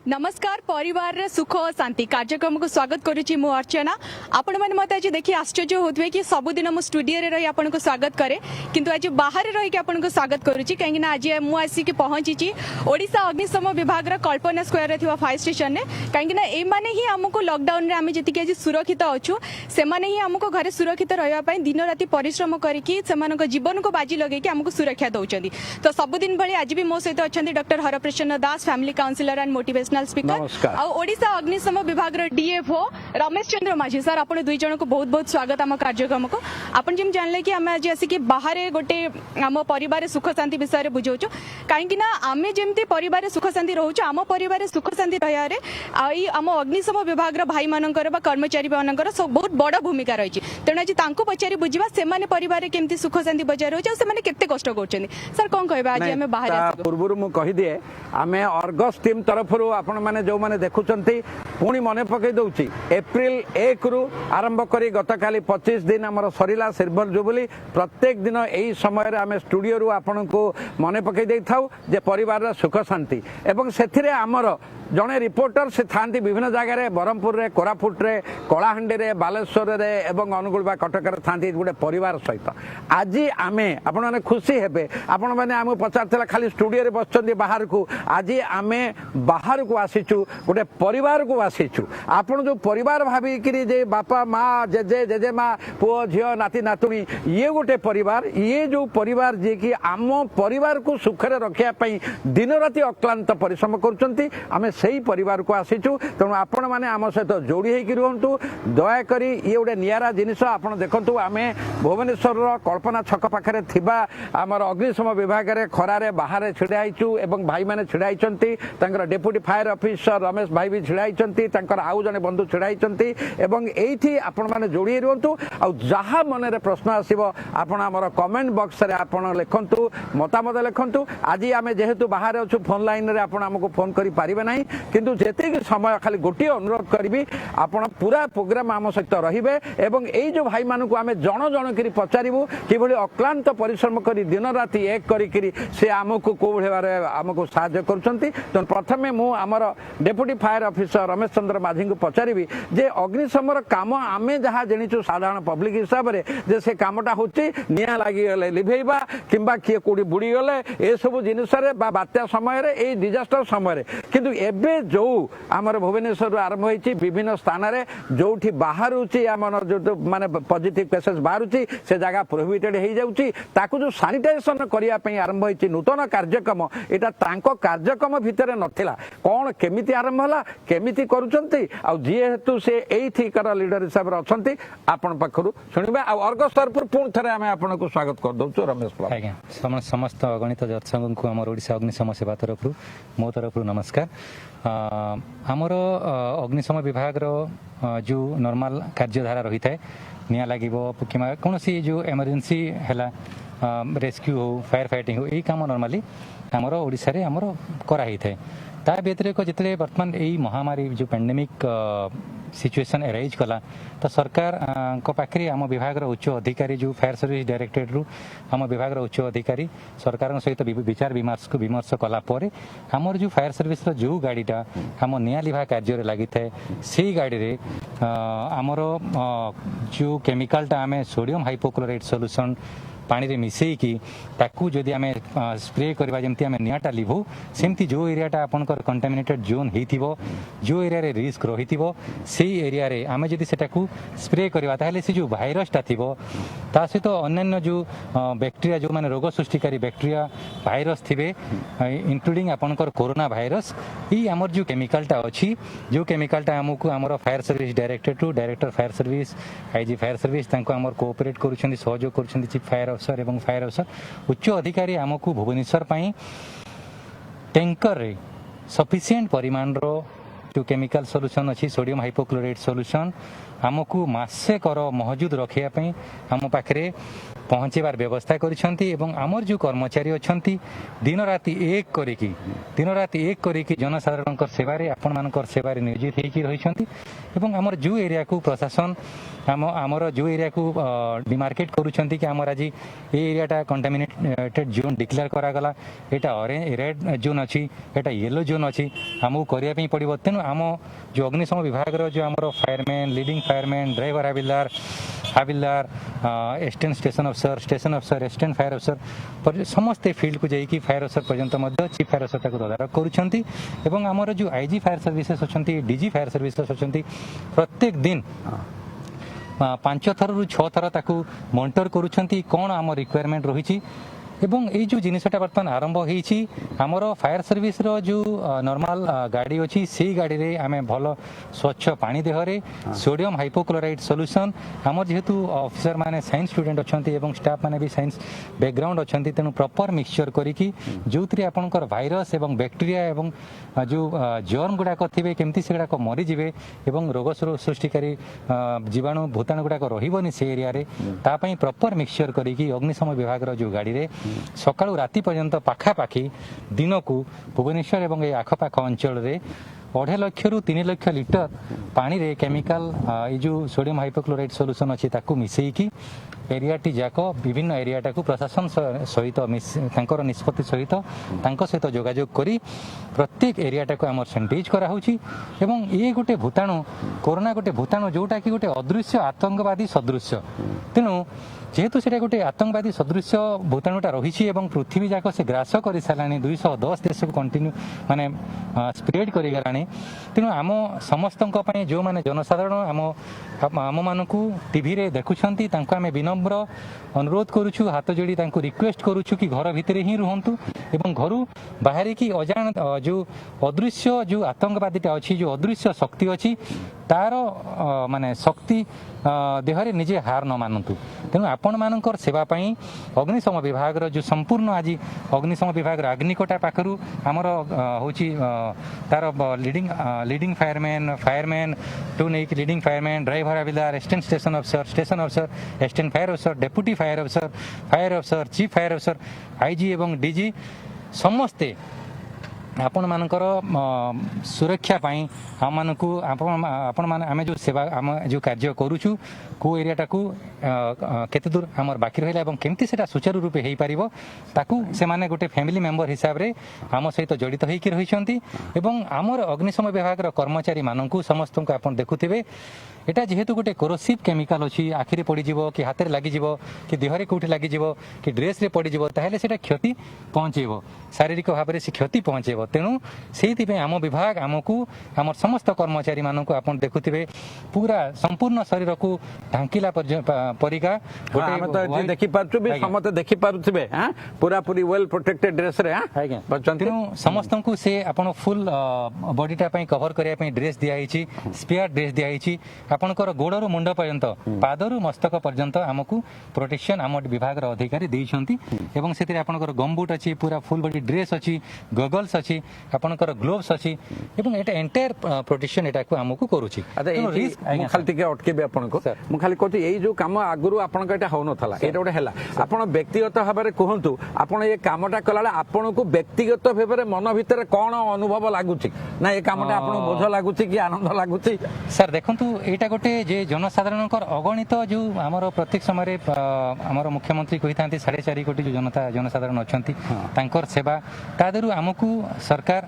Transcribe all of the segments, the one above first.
नमस्कार परिवार रे सुख और शांति कार्यक्रम को स्वागत करुच्ची मु अर्चना। आपण मैंने मत आज देखिए आश्चर्य होते कि सबुदिन मु स्टूडियो रे रही आपन को स्वागत करे किंतु आज बाहर रही कि आपन को स्वागत करुच्ची कहीं आज मु आसिक पहुंची ओडिशा अग्निशम विभाग रा कल्पना स्क्वायर रे थिवा फायर स्टेशन ने कहीं ए माने ही हमको लॉकडाउन रे आमे जति आज सुरक्षित अच्छु से माने ही हमको घरे सुरक्षित रहबा पई दिन राति परिश्रम करके सेमानक जीवन को बाजी लगे कि हमको सुरक्षा दउचंदी। तो सबुदिन भली आज भी मो सहित अछंती doctor Haraprasanna Das family counsellor and motivational speaker और ओडिशा अग्निशम विभाग डीएफओ रमेश चंद्र माझी सर आपण दुई जन को बहुत बहुत स्वागत आम कार्यक्रम को। आपण जिम जानले कि आम आज आसिक बाहर गोटे आम परिवार सुख शांति विषय बुझाऊँ कहीं आम जमी परिवार सुख शांति रोच आम परिवार सुख शांति रही आम अग्निशम विभाग भाई मानकर कर्मचारी मानकर सब बहुत बड़ भूमिका रही तेणु आज पचारि बुझा से परिवार केमती सुख शांति बजाय रोचे से केते कष्ट कर सर कौन कह आज आम बाहर पूर्व मुझे आम अर्गस टीम तरफ आपण मैंने जो मैंने देखुंत पुणी मन पकई दौची एप्रिल 1 रु आरंभ करी गतकाली 25 दिन आमर सरीला सिल्वर जुबली प्रत्येक दिन यही समय आम स्टूडियो रु आपण को मन पकई दे थाउ जे परिवार सुख शांति एवं से आमर जड़े रिपोर्टर से था विभिन्न जगह ब्रह्मपुर रे कोरापुट रे कलाहांडी रे बालेश्वर रे एवं अनुगुल बा कटक था गोटे परिवार सहित आज आम आपण मैंने खुशी हेबे आपण मैंने आम पचार खाली स्टूडियो रे बसचंदी बाहर को आज आम बाहर को आसीचु गोटे परिवार को आसीचु आपण जो परिवार भाविकी जे बापा माँ जेजे जेजेमा पुओ झील नाती नातुणी ये गोटे परिवार ये जो परिवार जे कि आम परिवार को सुखरे रखापी दिन राति अक्लांत परिश्रम करुँच आम से परिवार को आसीचु तेणु आपण मैंने आम सहित जोड़ी होकर रुहतु दयाकोरी ये गोटे निरा जिनिस आप देखु आम भुवनेश्वर कल्पना छक पाखे थिबा आमर अग्निशम विभाग रे खरारे बाहर छिड़ाईचु एवं भाई मैंने छिड़ाई डेप्यूटी फायर ऑफिसर रमेश भाई भी छिड़ाई आउ जने बंधु छिड़ाई एवं एठी आपण माने जोड़ी रुहतु आ जहाँ मन रे प्रश्न आसीबो आपण आमर कमेंट बॉक्स रे आपण लिखंतु मतामत लिखंतु आज आम जेहेतु बाहर अच्छु फोन लाइन रे आपण हमको फोन करि पारिबे नाही किंतु जेते समय खाली गोटे अनुरोध करी आपण पूरा प्रोग्राम आम सहित रहिबे एवं एई जो भाई मानकु आमे जण जण करी पचारिबु किभली अक्लांत परिश्रम करी दिन राति एक करी से आमको को भारे आमको साहाय्य करुछंती। तो प्रथमे मु आमर deputy fire officer Ramesh Chandra माझी को पचारि जे अग्निशमर काम आमे जहाँ जणिचु साधारण पब्लिक हिसाब से जे से कामटा होची निया लागी गले लिभेइबा किंबा किए कोडी बुड़ी गले ए सब जिनिस रे बा बात्या समय रे ए डिजास्टर समय रे किंतु एबे जो आमर भुवनेश्वर आरंभ होईची विभिन्न स्थान रे जोठी बाहर होची आमर जो माने पॉजिटिव केसेस बाहर होची से जगह प्रोहिबिटेड हे जाउची ताकू जो सैनिटाइजेशन करिया पई आरंभ होईची नूतन कार्यक्रम एटा तांको कार्यक्रम भितरे नथिला कोन केमिति आरंभ होला केमिति करूचंती आ जेहेतु से एठी कर लीडर हिसाब रे अछंती आपण पाखरु सुनिबा आ अर्गस तरफ पुन थरे आमे आपण को स्वागत कर दउचो रमेश बाबू। आज्ञा समस्त गणित दर्शक को हमर ओडिशा अग्निशम सेवा तरफ मो तरफ नमस्कार। आमर अग्निशम विभाग जो नॉर्मल कार्यधारा रही है निया लगे कि कौन सी जो इमरजेंसी है रेस्क्यू हो फायर फाइटिंग हो यही कम नॉर्मली आमर ओडिशा रे आमर कराई थाए ता व्यतिरिक्त जिते बर्तमान यही महामारी जो पेंडेमिक सिचुएशन एराइज कला तो सरकार को पाखरे आम विभाग उच्च अधिकारी जो फायर सर्विस डायरेक्टरेट रु आम विभाग उच्च अधिकारी सरकार सहित विचार विमर्श कला परे आमर जो फायर सर्विस जो गाड़ीटा आम निया लिभा कार्य लगी थाए से गाड़ी रे आमर जो केमिकलटा आम सोडियम हाइपोक्लोराइड सॉल्यूशन पानी रे मिसेकी ताकू जदि आम स्प्रे करवा जमती आम निआटा लिभु सेमती जो एरियाटा आपनकर कंटामिनेटेड जोन हेतिबो जो एरिया रे रिस्क रहितिबो सेही एरिया रे आम जदि सेटाकू स्प्रे करवा ताहले से जो भाइरसटा थिबो ता सहित अन्य जो बैक्टेरिया जो माने रोग सृष्टिकारी बैक्टेरिया भाइरस थिबे इंक्लूडिंग आपनकर कोरोना भाइरस ई आमर जो केमिकलटा अछि जो केमिकलटा हमकु आमर fire service directorate to director fire service IG fire service तांको आमर कोऑपरेट करूछन्ती सहयोग करूछन्ती चीफ फायर अफसर एवं फायर अफसर उच्च अधिकारी आमको भुवनेश्वर पाई टैंकर रे सफिशिएंट परिमाण रो जो केमिकल सॉल्यूशन अच्छी सोडियम हाइपोक्लोराइड सॉल्यूशन आमको मासे कर महजूद रखिया आम पाखे पहुँचेबार व्यवस्था करिसेंती एवं आमर जो कर्मचारी अछंती दिन राति एक करिकी जनसाधारणकर सेवारे आपण मानकर सेवारे नियोजित होइकी रहिसेंती एवं आमर जो एरिया को प्रशासन आमर जो एरिया को डिमार्केट करूछंती कि आमर आज ए एरियाटा कंटामिनेटेड जोन डिक्लेयर करागला एटा ऑरेंज रेड जोन अच्छी एटा येलो जोन अच्छी आमको करने पड़ो तेणु आम जो अग्निशम विभाग जो आमर fireman leading fireman driver havildar station अफसर असिस्टेंट फायर अफसर समस्ते फील्ड को जाइए फायर अफसर पर्यंत चीफ फायर अफसर तदारख करुँच एवं आमर जो आईजी फायर सर्विसेस अच्छा डीजी फायर सर्विसेस अच्छा प्रत्येक दिन 5 थर रु 6 थर ताकू मॉनिटर करुँच कौन आम रिक्वायरमेंट रही एवं ये जो जिनटा बर्तमान आरंभ होती आमर फायर सर्विस रो जो नॉर्मल गाड़ी अच्छी से गाड़ी रे आमे भल स्वच्छ पानी देहरे सोडियम हाइपोक्लोराइड सॉल्यूशन आमर जेहेतु ऑफिसर माने साइंस स्टूडेंट अच्छा एवं स्टाफ माने भी साइंस बैकग्राउंड अच्छा तेणु प्रॉपर मिक्सचर करिकी जोथि आपनकर भाइरस एवं बैक्टेरिया एवं जो जर्म गुड़ाक थे केमती से गुड़ाक मरीजे एवं रोग सृष्टिकारी जीवाणु भूताणु गुड़ाक रही से एरिया रे तापाई प्रॉपर मिक्सचर करिकी अग्निशम विभाग जो गाड़ी रे सकाळु राति पर्यंत पाखापाखि दिन को भुवनेश्वर एवं ये आखपाख अंचल रे 2.5 लाख रु 3 लाख लिटर पानी रे केमिकल ये जो सोडियम हाइपोक्लोराइड सॉल्यूशन अच्छी ताकू मिसेकी एरियाटी जाक विभिन्न एरियाटा को प्रशासन सहित तांकर निष्पत्ति सहित तांको सहित जोगाजोग करी प्रत्येक एरियाटा को आमर सैनिटाइज करा होची एवं ये गोटे भूताणु कोरोना गोटे भूताणु जोटा कि गोटे अदृश्य आतंकवादी सदृश्य तेणु जेहेतु से गोटे आतंकवादी सदृश्य भूताणुटा रही पृथ्वी जाक से ग्रास कर सारे 210 देश को कंटिन्यू माने स्प्रेड करगला तेणु आम समस्त जो माने जनसाधारण आम मानकू टीवी रे देखुछंती तांको आमे विनम्र अनुरोध करूछु हाथ जोड़ी तांको रिक्वेस्ट करूछु कि घर भितरे ही रुहंतु एवं घरू बाहर की अजान जो अदृश्य जो आतंकवादीटा अच्छी जो अदृश्य शक्ति अच्छी तार माने शक्ति देहरे निजे हार न मानतु तेणु आपण मानकर सेवा पाई अग्निशम विभाग जो संपूर्ण आज अग्निशम विभाग अग्निकोटा पाखरु आमर होची तार लीडिंग फायरमैन टू नेक leading fireman driver havildar assistant station अफसर असिस्टेंट फायर अफसर डेप्यूटी फायर अफसर चीफ फायर अफसर आईजी एवं डीजी समस्ते आपण मानकर सुरक्षा पाई हम मानकू आपण मान आमे जो सेवा आम जो कार्य करूछु को एरियाटा को केते दूर हमर बाकी रहिला एवं केमती सेटा सुचारू रूपे हेई परिबो ताकू से माने गोटे फैमिली मेंबर हिसाब रे आम सहित जड़ित होइकी रहिसंती एवं आमर अग्निशम विभाग रो कर्मचारी मानकू समस्त को आपण देखुथिबे एटा जेहेतु गोटे कोरोसिव केमिकल अछि आखिरे पड़ी जिवो कि हाथ रे लागि जिवो कि देहरे कोठी लागि जिवो कि ड्रेस रे पड़ी जिवो ताहेले सेटा क्षति पहुंचेबो शारीरिक भाव रे से क्षति पहुंचेबो तेणु से आम विभाग आमको आम समस्त कर्मचारी मानक आप देखुवे पूरा संपूर्ण शरीर को ढांकिला परिका समस्त देखि पारुथिबे पूरा पूरी वेल प्रोटेक्टेड ड्रेस रे तेणु समस्त को से आपण फुल बॉडीटा पई कवर करिया पई ड्रेस दिया हिची स्पेयर ड्रेस दिया हिची आपनकर गोड़रू मुंड पर्यंत पादरू मस्तक पर्यंत आमको प्रोटेक्शन आम विभाग अधिकारी देइछंती एवं सेतिर आपनकर गमबुट अछि पूरा फुल बॉडी ड्रेस अछि गगल्स अछि आपनकर ग्लोव्स अछि एवं एटा एंटायर प्रोटेक्शन एटा को हमकु करूची मु खाली टिके अटकेबे आपनको मु खाली कहती एई जो काम आगुरु आपनका एटा हो नथला एटा ओटे हैला आपण व्यक्तिगत भाबरे कहंतु आपण ए कामटा कलाला आपनको व्यक्तिगत भाबरे मन भितर कोन अनुभव लागुची ना ए कामटा आपण बोझ लागुची कि आनंद लागुची सर देखंतु एटा गोटे जे जनसाधारणकर अगणित जो हमर प्रत्येक समय हमर मुख्यमंत्री कहिथांती 4.5 कोटी जो जनसाधारण अछंती तांकर सेवा तादरु हमकु सरकार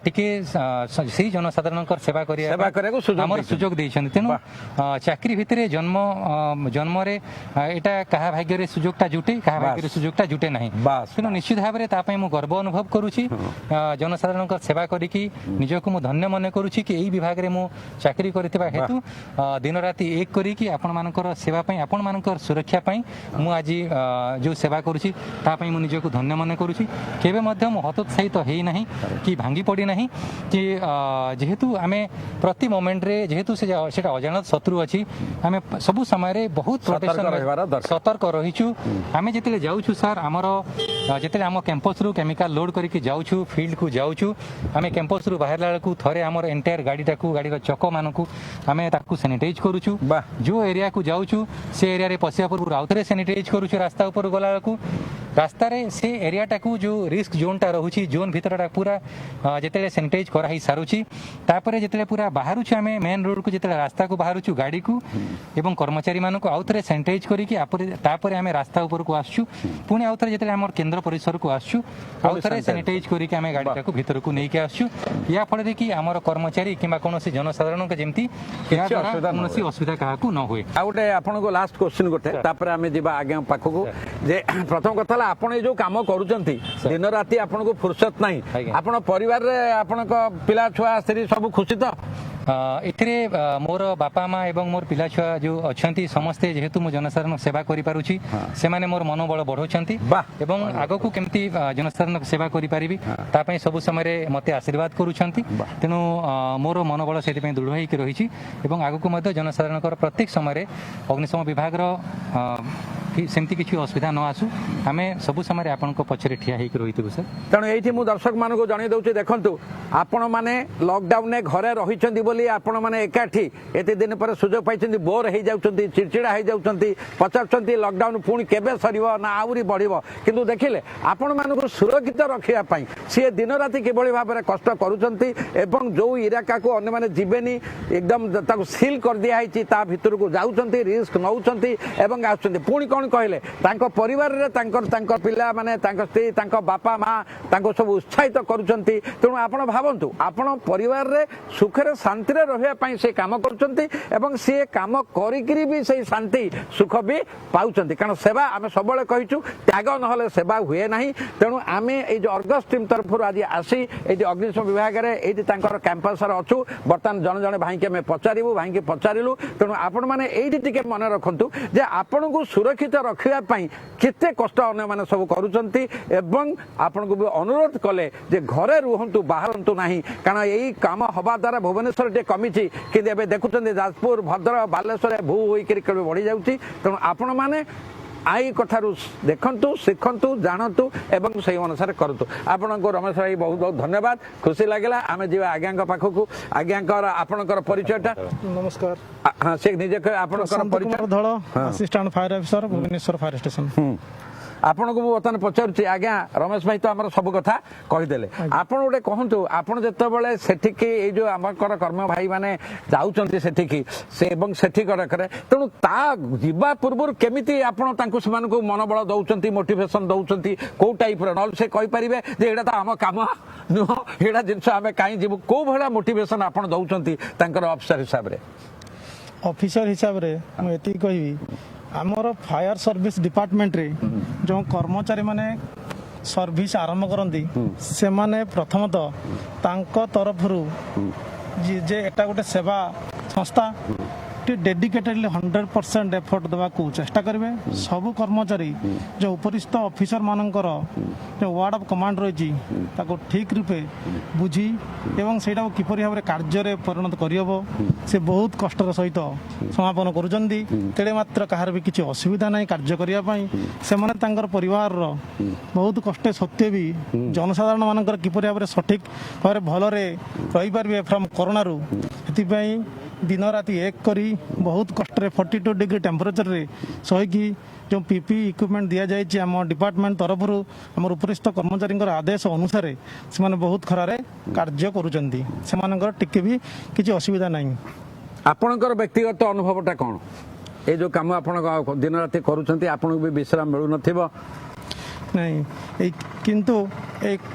टिके से जनसाधारण सेवा कर सुजोग देइछन तेनु चाकरी भितरे जन्म रे एटा कहा भाग्य रे सुजोगटा जुटे कहा भाग्य रे सुजोगटा जुटे नाही तेनु निश्चित भाव रे ता पई मु गर्व अनुभव करूची जनसाधारण सेवा करिकी निजको मु धन्य मने करूची कि एई विभाग रे मु चाकरी करथिबा हेतु दिन राति एक करिकी आपण मानकर सेवा पई आपण मानकर सुरक्षा पई मु आज जो सेवा करूची ता पई मु निजको धन्य मने करूची केबे मध्य मु हतोत्साहित ही नहीं कि भांगी पड़ी नहीं कि जेहेतु आमे प्रति मोमेंट रे जेहेतु सेटा अजानत शत्रु अछि आमे सब समय बहुत प्रोटेक्शन सतर्क रहिछु आमे जेतेले जाउछु सर हमर जेतेले हम कैंपस रु केमिकल लोड करके जाउछु फील्ड को जाउछु आमे कैंपस रु बाहर लाळकू थरे हमर एंटायर गाड़ी रो चक मानकू आमे ताकू सैनिटाइज करूछु जो एरिया को जाउछु से एरिया रे पसिया पूर्व आउथरे सैनिटाइज करूछु रास्ता ऊपर गला बेलकू रास्ता रे से एरिया टाकू जो रिस्क जोन टा रहुछि जोन भीतरटा पूरा जेतेले सैनिटाइज करा ही सारुछि तापरे जेतेले पूरा बाहरुछु आमे मेन रोड को जेतेले रास्ता को बाहरुछु गाड़ी को एवं कर्मचारी मानकू आउथरे सैनिटाइज करिकि तापरे आमे रास्ता ऊपर को आसछु पुणी आउथरे जेतेले हमर केंद्र परिसर को आसछु आउथरे सैनिटाइज करिकि आमे गाड़ी टाकू भीतर को नेके आसछु या फल रे कि हमर कर्मचारी किबा कोनोसी जनसाधारण के जेमति या द्वारा कोनोसी असुविधा काहाकू न होय आ गोटे आपन को लास्ट क्वेश्चन गोटे तापर आमे जिबा आगे पाखको जे प्रथम कथा आपण ए जो काम करूचंती दिन राती आपण को फुर्सत नहीं आपण परिवार रे आपण को पिला छुआ स्त्री सब खुशी तो एथिरे मोर बापा माँ एवं मोर पिला छुआ जो अछंती समस्ते जेहेतु मु जनसाधारण सेवा करि पारुछि से माने मोर मनोबल बढ़ौछंती एवं आगो को केमती जनसाधारण सेवा करि परिबी ता पई सब समय रे मते आशीर्वाद करूछंती तेनु मोर मनोबल सेति पई दृढ़ होई कि रहिछि एवं आगो को मते जनसाधारण प्रत्येक समय रे अग्निशम विभाग रो सेमती किसी असुविधा न आसू आमे सब समय आपन को पछरे ठिया हेक रहितु सर तेणु एठी मु दर्शक मान को जणै दउछि देखंतु आपण माने लॉकडाउन ने घरे रहिचंदी बोली आपण माने एकाठी एते दिन पर सुजोग पाइचंदी बोर हेइ जाउचंदी चिड़चिड़ा हेइ जाउचंदी पचारचंदी लॉकडाउन पुणी केबे सरिबो ना आउरी बढ़िबो किंतु देखिले आपण मान को सुरक्षित रखिया पई से दिन राती केबोली भाबरे कष्ट करूचंती एवं जो इलाका को अन्य माने जीवेनी एकदम ताको सील कर दिया हिची ता भीतर को जाउचंती रिस्क नउचंती एवं आउचंती पुणी कोन कहले तांको परिवार रे तांको पिला माने तांको स्त्री तांको बापा माँ तांको सब उत्साहित करूचंती तेणु आपण भाबंतु आपण परिवार रे सुखरे शांति रे रहिया पई से काम करूचंती एवं से काम करिकरी भी से शांति सुख भी पाउचंती कारण सेवा आमे सबले कहिचु त्याग नहले सेवा हुए नाही तेणु आमे ए जो अर्गस टीम तरफ आज आसी ए जो अग्निशम विभाग रे ए तांकर कैंपस रे अछु बर्तमान जन जन भाई के मैं पचारिबु भाई के पचारिलु तेणु आपण माने एठी टिके मन रखंतु जे आपण को सुरक्षित रखिया पई केते कष्ट अन्य माने सब करूचंती एवं आपण को भी अनुरोध कले जे घरे रुहंतु बाहरंतु नाही कारण एई काम हवा द्वारा भुवनेश्वर टे कमिछि कि एबे देखुचंती जाजपुर भद्रक बालेश्वर भू होई करी बढ़ी जाउची तेणु आपण माने आई कथारू देखंतु शिखंतु जानतु एवं सही अनुसार करतु आपनको रमेश भाई बहुत बहुत धन्यवाद खुशी लागला आमे जीवा आज्ञाଙ୍କ पाखकु आज्ञाଙ୍କର आपणकर परिचयटा नमस्कार हां से निजे आपणकर परिचय धळ assistant fire officer Bhubaneswar fire station आपण को बर्तमान पचारुछि आज्ञा रमेश भाई तो हमर सब कथा कहिदेले आपण गोटे कहंतु आपण जत्ते बेले सेठिकी ए जो हमर कर्म भाई माने जाउचंती सेठिकी से एवं सेठी करे तेणु ता जीवा पूर्व केमिति आपण तांकु समान को मनोबल दउचंती मोटिवेशन दउचंती को टाइप रो नल से कहि परिबे जे एडा त हम काम नुह एडा जिंस हमें काई जीव को भला मोटिवेशन आपण दउचंती तांकर ऑफिसर हिसाब रे मैं एति कहिबी आमर फायर सर्विस डिपार्टमेंट रे जो कर्मचारी माने सर्विस आरंभ करती से माने प्रथमतः तांको तरफरु जे एटा गोटे सेवा संस्था डेडिकेटेडली 100% एफर्ट देवा को चेष्टा करेंगे सबु कर्मचारी जो उपरिस्थ ऑफिसर मानकर जो वार्ड ऑफ कमांड रही ठीक रूपे बुझी एवं से किपरि भाव कार्य परिणत करहब से बहुत कष्टर सहित समापन करुँच तेरे मात्र कहार भी किसी असुविधा नहीं कार्य करने से परिवार बहुत कष्ट सत्वे भी जनसाधारण मानकर किपरि भाव सठिक भाव भलरे रही पारे फ्रॉम कोरोना रू से दिन राति एक करी बहुत कष्ट 42 डिग्री टेम्परेचर रे सहीकि जो पीपी इक्विपमेंट दि जाए आम डिपार्टमेंट तरफ आम उपरिस्थ कर्मचारी आदेश अनुसार से बहुत खरारे कार्य करुँच टिके भी किसी असुविधा नहीं आपणकर व्यक्तिगत अनुभवटा कौन ये जो काम आप दिन राति करुँच आपन भी विश्राम मिलू न नहीं किंतु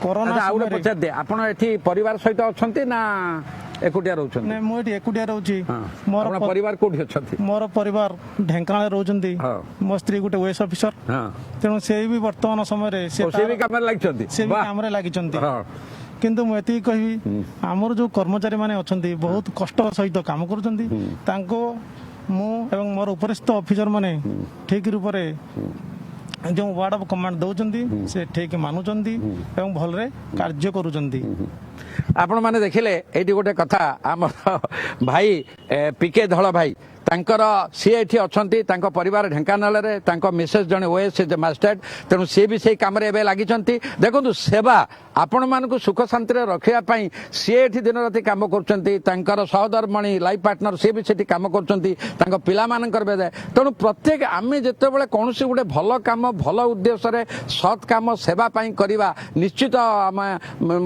कोरोना पचार दे आप परिवार सहित अच्छा ना एकुटिया रहउछन नै मो एटी एकुटिया रहउची मोर परिवार कोठी अछथि मोर परिवार ढेंकानाले रहउचंती मो स्त्री गुटे वेस ऑफिसर तेनु से भी वर्तमान समय रे से भी काम लागिचंती से भी काम रे लागिचंती किंतु मु एती कहि हमर जो कर्मचारी माने अछंती बहुत कष्ट सहित काम करूचंती तांको मु एवं मोर उपरिस्थ ऑफिसर माने ठीक रूप रे जो वार्ड ऑफ कमांड दौरान से ठीक मानुंट एवं भलरे कार्य करुँच आपण माने देखिले एठी गोटे कथा आमर भाई पीके धଳ भाई तांकर सी एठी अछंती तांको परिवार ढेंकानाल रे तांको मिसेस जने ओएस मास्टर्ड तेणु सी भी से काम रे एबे लागि छंती देखंतु सेवा आपण मानकु सुख शांति रे रखिया पई सी एठी दिन राति काम करछंती तांकर सहधर्मणी लाइफ पार्टनर सी भी सेठी काम करछंती तांको पिला मानकर बेदे तेणु प्रत्येक आमे जते बेले कोनोसी गुटे भलो काम भलो उद्देश्य रे सत काम सेवा पई करिवा निश्चित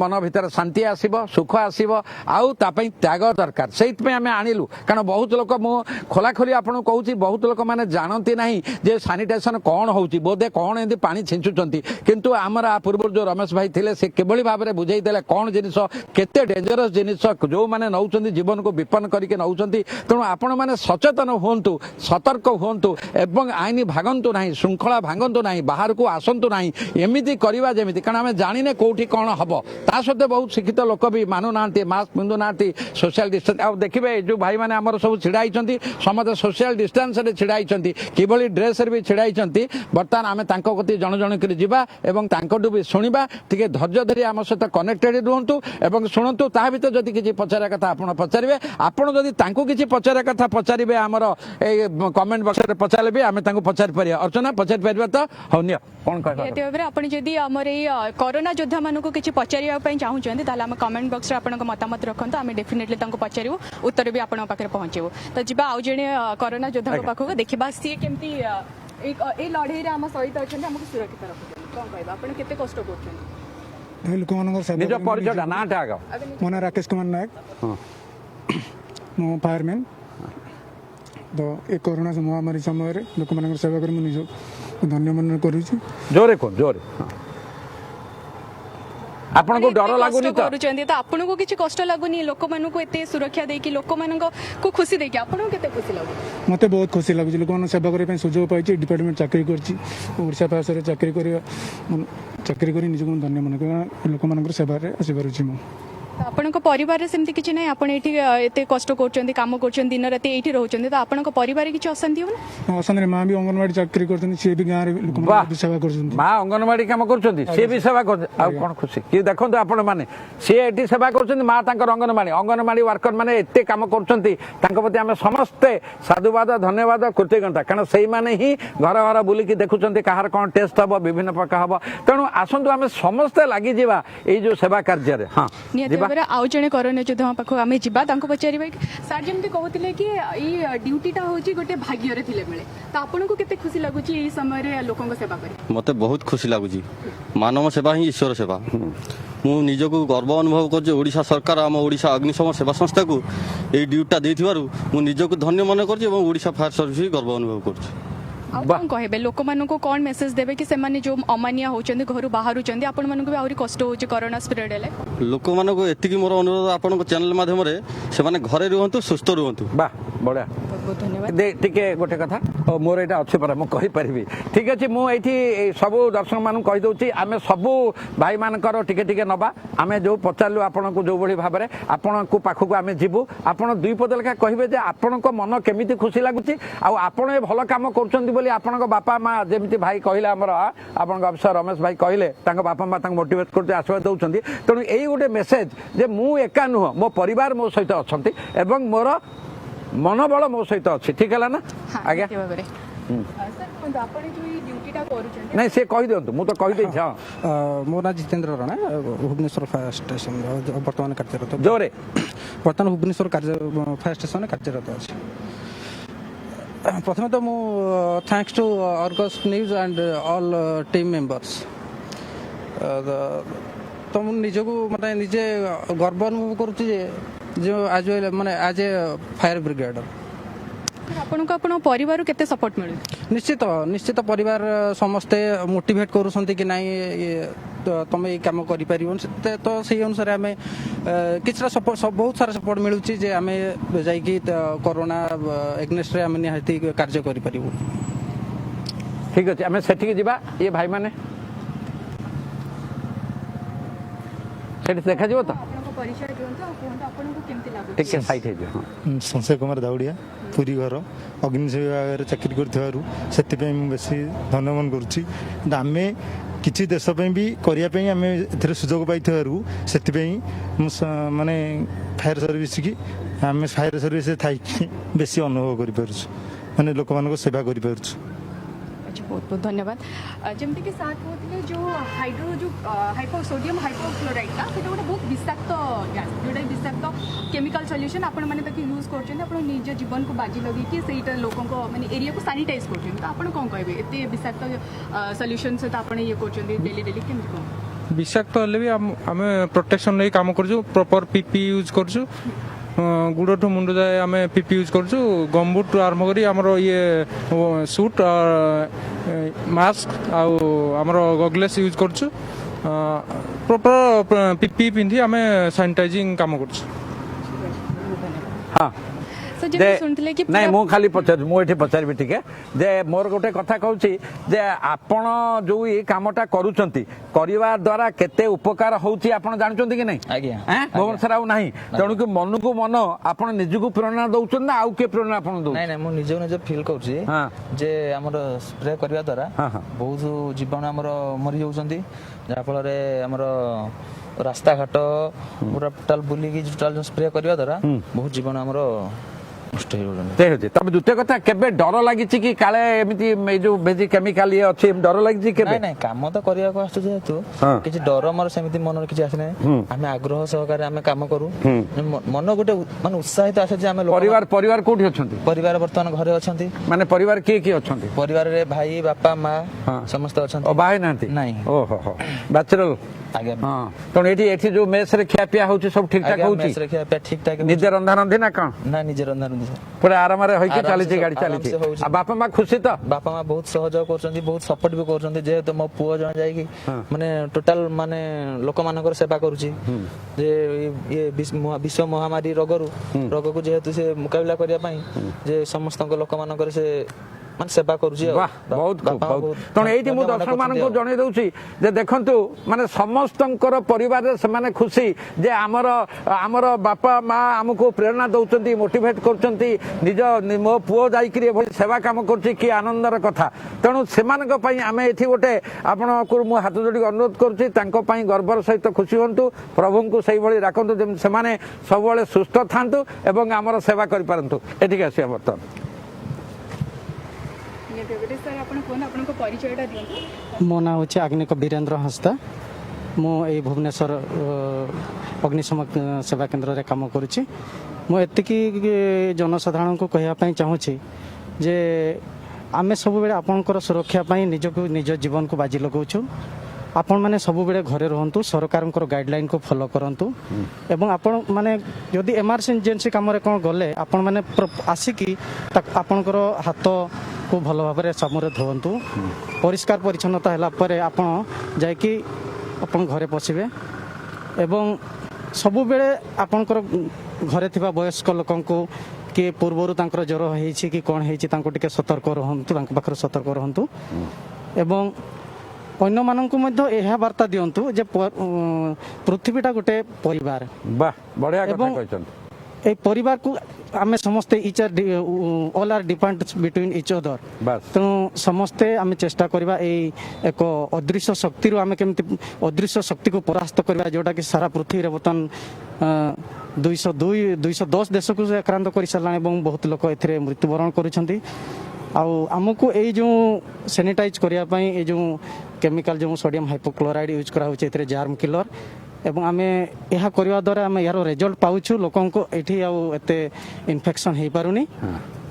मन भीतर शांति आसीबो सुख आसीबो आउ ता पई त्याग दरकार सेइत पे आमे आनिलु कारण बहुत लोक मो खोला खोली आपन कहूची बहुत लोक माने जानती नहीं जे सैनिटेशन कौन होची बोधे कौन एंदी पानी छिंचुचंती किंतु आमर पूर्व जो रमेश भाई थिले से केबळी भाबरे बुझाई देले कौन जिनिस केते डेंजरस जिनिस जो माने नौचंती जीवन को विपन्न करके नौचंती तेणु आपण माने सचेतन होंतु सतर्क होंतु एवं आईन भागंतु नहीं श्रृंखला भांगंतु नहीं बाहर को आसंतु नहीं एमिति करवा जेमिति कारण आमे जानिने कोठी कौन हबो ता सते बहुत शिक्षित लोक भी मानु नांती मास्क पिंदु नांती सोशल डिस्टेंस आ देखिबे जो भाई माने हमर सब छिड़ाइचंती समस्त सोशल डिस्टेंस रे छिड़ाइचंती किबळी ड्रेस रे भी छिड़ाइचंती बर्तमान आमे तांको गति जण जण करी जिबा एवं तांकोटु भी सुनिबा टिके धैर्य धरि हम सहित कनेक्टेड रुहंतु एवं शुणंतु ता भीतर जदि किछि पचारा कथा आपण पचारिबे आपण जदि तांको किछि पचारा कथा पचारिबे हमर ए कमेंट बॉक्स रे पचारबे आमे तांको पचारि परिया अर्चना पचारि परिबा त होन्य कोन कहबा एते भाबरे आपण जदि हमर ए कोरोना योद्धा मानको किछि पचारिया पई चाहू छथि ताले हम कमेंट बॉक्स रे आपनको मतामत रखंतु आमे डेफिनेटली तांको पचारिबो उत्तर भी आपण पाखरे पहुंचेबो त जिबा आउ जणे कोरोना योद्धा पाखको देखिबा सी केमती ए लड़ाई रे हम सहित अछन हमको सुरक्षित रखुछन कोन कहबा आपण केते कष्ट करछन लोक मान निज परिचय नाटा आग मो ना राकेश कुमार नायक मो फायरमैन तो ए कोरोना महामारी समय लोक मान सेवा कर निज धन्य मन करूची जोरे कोन जोरे आपण को डर लागुनी तो करूछन त आपण को किछि कष्ट लागुनी लोक मान को एते सुरक्षा दे कि लोक मान को खुशी दे कि आपण को केते खुशी लागु मते बहुत खुशी लागुची लोक मान सेवा करे सुजोग पाइछि डिपार्टमेंट चाकरी करछि ओडिशा पास रे चाकरी करी निज को धन्य मन कर लोक मान सेवा रे आसी पारुछि मो आपण परिवार रे सेमती किछि नै आपण एठी एते कष्ट करछन काम करछन दिन राति एठी रहउछन त आपण परिवार किछि अशांति होन अशांति रे मां भी अंगनवाड़ी चाकरी करछन से भी गां रे लोक मान सेवा करछन मां अंगनवाड़ी काम करछन से भी सेवा कर आ कोन खुशी कि देखंतु आपण माने से एठी सेवा करछन मां तांकर अंगनवाड़ी वर्कर माने एते काम करछन तांको प्रति हम समस्त साधुवाद धन्यवाद कृतज्ञता कारण सेई माने ही घर घर बुली कि देखुछन कहार कोन टेस्ट हबो विभिन्न प्रकार हबो तेणु आसंतु हम समस्त लागि जिबा ए जो सेवा कार्य रे हां आउ जने कोरोना योद्धा पाखो आमे जिबा तांको पचारिबा सर जेमती कहउतिले कि ई ड्यूटीटा होची गोटे भाग्य रे थिले मिले त आपन को केते खुशी लागुची ई समय रे लोकन को सेवा करी मते बहुत खुशी लागुची मानव सेवा ही ईश्वर सेवा मु निजको गर्व अनुभव कर ओडिशा सरकार आम ओडिशा अग्निशम सेवा संस्था को ए ड्यूटीटा देथिबारु मु निजको धन्य मन करछि एवं ओडिशा फायर सर्विस गर्व अनुभव करछि कौन कहे लोक मान को कौन मेसेज देबे कि से माने जो अमानिया होचंदी घर बाहर होचंदी आपण मान को भी आउरी कष्ट होची कोरोना स्प्रेड हेले लोक मान को एतिकी मोर अनुरोध आपण को चैनल माध्यम रे से माने घरे रहंतु सुस्थ रहंतु बा बडा बहुत धन्यवाद दे टिके गोटे कथा ओ मोर एटा अछि पर म कहि परबी ठीक अछि मु एठी सब दर्शक मान कहि दउची आमे सब भाई मानकर टिके टिके नबा आमे जो पचारलु आपण को जो बडी भाबरे आपण को पाखु को आमे जिबु आपण दुई पद लेखा कहिबे जे आपण को मन केमिति खुशी लागुची आ आपण ए भलो काम करचंदी बोली आपण को बापा मां जेमिति भाई कहिला हमर आपण को अफसर रमेश भाई कहिले तांको बापा मां तांको मोटिवेट करते आशीर्वाद दउचंदी तेणु एई गोटे मेसेज जे मु एका नुह मो परिवार मो सहित अछंती एवं मोर मनोबल मो सहित अछि ठीक है ना आज्ञा सर कोन आपण जो ई ड्यूटीटा करूछन नहीं से कहि दियंतु मु तो कहि दै छ मो ना जितेंद्र राणा भुवनेश्वर फायर स्टेशन वर्तमान कार्यरत जोरे वर्तमान भुवनेश्वर फायर स्टेशन कार्यरत अछि प्रथम तो मु thanks to Argus news and all team members तो मु निजको माने निजे गर्व अनुभव करूची जो आज माने आज ए फायर ब्रिगेड आपण को आपण परिवार केते सपोर्ट मिले निश्चित निश्चित परिवार समस्ते मोटिवेट करूछंती कि नाही तुम ये काम करि परिबन तो सही अनुसार आमे किछरा सपोर्ट बहुत सारा सपोर्ट मिलुची जे आमे जाई कि कोरोना एग्नेस्ट रे आमे निहाती कार्य करि परिबो ठीक अछि आमे सेठी जिबा ये भाई माने सेठी देखा जिवो तो आपण को परिचय दियंतो कोन आपण को केमति लागु ଟିକେ ସାଇଟ୍ ହେଇଯିବ ହଁ। ସଂଶୟ କୁମାର ଦାଉଡ଼ିଆ ପୁରୀ ଘର ଅଗ୍ନିଶମ ବିଭାଗରେ ଚାକିରି କରିଥିବାରୁ ସେଥିପାଇଁ ମୁଁ ବେଶୀ ଧନ୍ୟବାଦ କରୁଛି। ଆମେ କିଛି ଦେଶ ପାଇଁ ବି କରିବା ପାଇଁ ଆମେ ଏଥିରେ ସୁଯୋଗ ପାଇଥିବାରୁ ସେଥିପାଇଁ ମୁଁ ମାନେ ଫାୟାର ସର୍ଭିସ କି ଆମେ ଫାୟାର ସର୍ଭିସରେ ଥାଇକି ବେଶୀ ଅନୁଭବ କରିପାରୁଛୁ, ମାନେ ଲୋକମାନଙ୍କ ସେବା କରିପାରୁଛୁ। अच्छा बहुत बहुत धन्यवाद जमती कि साथ कहते जो हाइड्रो जो सोडियम हाइपोक्लोराइड था से गोटे बहुत विषाक्त गैस जोटा विषाक्त केमिकल सॉल्यूशन आपण मैंने यूज कर निज जीवन को बाजी लगे से लोक मैंने एरिया को सानिटाइज कर आपण कौन कहे एत विषाक्त सॉल्यूशन सहित आप ये कर डेली डेली केमती कौन विषाक्त हेल्ले भी आम प्रोटेक्शन नहीं काम कर प्रॉपर पीपी यूज कर गुड़ठू मुंड जाए आम पीपी यूज कर गमबुट आरंभ कर आमर ये सुट मास्क आमर गगलेस यूज कर प्रॉपर पीपी पिंधि आम सैनिटाइजिंग काम कर हाँ सर जे जब सुनते कि नहीं मु खाली पचार मुझे पचारि टिके जे मोर गोटे कथा कहूँ जे आपण जो ये कामटा करुचंती करवा द्वारा केते उपकार होउची आपण जानचंती कि नहीं आज्ञा भुवनेश्वर आउ नहीं तेणु कि मन को मन आपण निजको प्रेरणा दउछन ना आउ के प्रेरणा आपण दउ नहीं नहीं मु निज निज फील करछि हाँ। जे हमर स्प्रे करबा द्वारा हाँ, हाँ। बहुत जीवन हमर मरि जाउछंती जा फल रे हमर रास्ता घाट पूरा टोटल बुली की टोटल स्प्रे करबा द्वारा बहुत जीवन हमर नष्ट हो जाउछंती। तब द्वितीय कथा केबे डर लागिछि कि काले एमिति ए जो बेजी केमिकल ये अछि डर लागिछि केबे नहीं नहीं काम तो करिया को आसु जेतु हाँ। किछि डर मोर सेमिति मन किछि आसे नै आमे आग्रह सहकारे आमे काम करू मन गोटे माने उत्साहित आसे जे आमे परिवार परिवार कोठी अछंती परिवार वर्तमान घरे अछंती माने परिवार के अछंती परिवार रे भाई बापा माँ हाँ। समस्त अछंती ओ बाहे नांती नहीं। ओहो हो बैचलर आगे हां तण एठी जो मेस रे खिया पिया होछि सब ठीक ठाक आगे होछि मेस रे खिया पिया ठीक ठाक निजे रंधा रंधी ना कौन ना निजे रंधा रुंधी सर पूरा आराम रे होइके आराम चली से गाड़ी आराम चली से होउछि। आ बापा मां खुशी तो बापा माँ बहुत सहयोग करछंती बहुत सपोर्ट भी करछंती जेहेतु मो पुओ जण जाई कि माने टोटल माने लोक मानकर सेवा करूची जे ये विश्व महामारी रोग को जेहेतु से मुकाबला करिया पई जे समस्त लोक मानकर से माने सेवा करूची वाह बहुत खूब बहुत तण एठी मु दर्शक मान को जणे दउची जे देखंतु माने समस्तंकर परिवार रे से माने खुशी जे हमर बापा मां हमको प्रेरणा दउचंती मोटिवेट करचंती निज मो पुओ जाई करी भई सेवा काम करची कि आनंदर कथा तेणु सेमानक पई आमे एठी गोटे आपण को मु हाथ जोडी अनुरोध करची तांको पई गर्वर सहित खुशी हंतु प्रभु को सही भली राखंतु जे सेमाने सब बेले सुस्थ थांतु एवं हमर सेवा करि पारंतु एठी आसी बर्तमान सर आपण कोन आपण को परिचयटा दियंतु मो ना होछि अग्निक वीरेंद्र हंसदा मु ए भुवनेश्वर अग्निशम सेवा केंद्र रे काम करूछि मु एतिकी जनसाधारण को कहया पई चाहूछि जे आमे सब बेले आपनकर सुरक्षा पई निज जीवन को बाजी लगाउछु आपण माने सब बेले घरे रहंतु सरकारनकर गाइडलाइन को फॉलो करंतु एवं आपण माने यदि इमरजेंसी काम रे कोन गले आपण माने आसिकी आपनकर हाथ को भल भाव सामूरे धोवंतु परिष्कार परिच्छन्नता है पर आपण जाकि अपन घरे पशिबे एवं सबु बेले आपनकर घरे थिबा वयस्क लोकंको कि पूर्वरु तांकर ज्वर होईछि कि कोन होईछि तांको टिके सतर्क रहंतु तांको पाखर सतर्क रहंतु एवं अन्य माननकु मध्ये एहा वार्ता दियंतु जे पृथ्वीटा गोटे परिवार वाह बढ़िया कथा कहछन ए परिवार को आमे समस्ते each are all are depend between each other बस तेणु समस्ते आमे चेष्टा करबा ए एक अदृश्य शक्ति रो आमे केमति अदृश्य शक्ति को परास्त करबा जोटा कि सारा पृथ्वी रे बतन 210 देश को आक्रांत कर सारा एवं बहुत लोक एथिरे मृत्युवरण करूछंती आमको ये जो सैनिटाइज करने ये जो केमिकल जो सोडियम हाइपोक्लोराइड यूज करा होचे एथिरे जार्म किलर एवं आमे यह करवा द्वारा आमे यार रिजल्ट पाउछु लोकन को एठी एते इन्फेक्शन हे पारुनी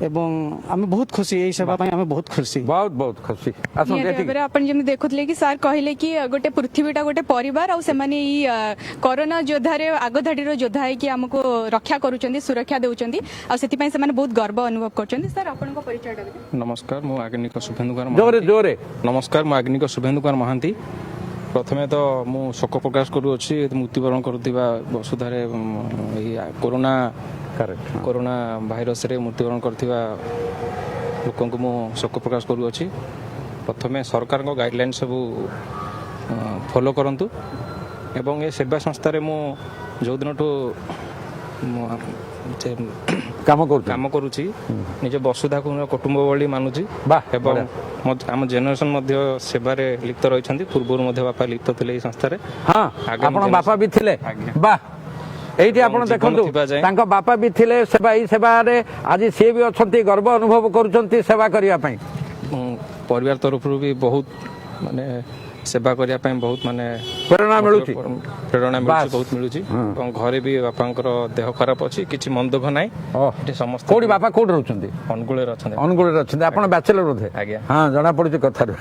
एवं आमे बहुत खुशी ए सेवा पई आमे बहुत खुशी बहुत खुशी आसो एबरे आपण जेम देखुतले कि सर कहले कि गोटे पृथ्वीटा गोटे परिवार आ सेमाने ई कोरोना योद्धा रे आगो धाडीर योद्धा है कि हमको रक्षा करूचंदी सुरक्षा देउचंदी आ सेति पई सेमाने बहुत गर्व अनुभव करचंदी सर आपण को परिचय देबे नमस्कार मु आग्निक शुभेन्दु कुमार जोरे जोरे नमस्कार मु आग्निक शुभेन्दु कुमार महांती प्रथमे तो मु शोक प्रकाश करूछि मृत्युवरण करथिबा वसुधारे कोरोना कोरोना भाइरस रे मृत्युवरण करथिबा लोकन को मु शोक प्रकाश करूछि प्रथमे सरकार को गाइडलाइन सब फॉलो करंतु एवं ए सेवा संस्था रे मु जो दिनठू କାମ କରୁଛନ୍ତି କାମ କରୁଛି ନିଜ ବସୁଧାକୁ କୁଟୁମ୍ବ ଭଳି ମାନୁଛି ବାଃ, ଏବଂ ବଢିଆ। ଆମ ଜେନେରେସନ ମଧ୍ୟ ସେବାରେ ଲିପ୍ତ ରହିଛନ୍ତି। ପୂର୍ବରୁ ମଧ୍ୟ ବାପା ଲିପ୍ତ ଥିଲେ ଏଇ ସଂସ୍ଥାରେ। ହଁ ଆଗାମୀ ଆପଣ generation- ବାପା ବି ଥିଲେ ଆଜ୍ଞା। ବାଃ ଏଇଠି ଆପଣ ଜୀବନ ଦେଖନ୍ତୁ ଥିବା ଯାଏ। ତାଙ୍କ ବାପା ବି ଥିଲେ ସେବା ଏଇ ସେବାରେ ଆଜି ସିଏ ବି ଅଛନ୍ତି ଗର୍ବ ଅନୁଭବ କରୁଛନ୍ତି ସେବା କରିବା ପାଇଁ ପରିବାର ତରଫରୁ ବି ବହୁତ ମାନେ ସେବା କରିବା ପାଇଁ ବହୁତ ମାନେ ପ୍ରେରଣା ମିଳୁଛି ପ୍ରେରଣା ବାସ୍। ମିଳୁଛି ବହୁତ ମିଳୁଛି ଏବଂ ଘରେ ବି ବାପାଙ୍କର ଦେହ ଖରାପ ଅଛି କିଛି ମନ ଦୁଃଖ ନାହିଁ। ଓହ। ଏଠି ସମସ୍ତେ କୋଉଠି ବାପା କୋଉଠି ରହୁଛନ୍ତି ଅନୁଗୁଳରେ ଅଛନ୍ତି। ଅନୁଗୁଳରେ ଅଛନ୍ତି ଆପଣ ବ୍ୟାଚେଲର ବୋଧେ ଆଜ୍ଞା। ହଁ ଜଣା ପଡୁଛି କଥାରୁ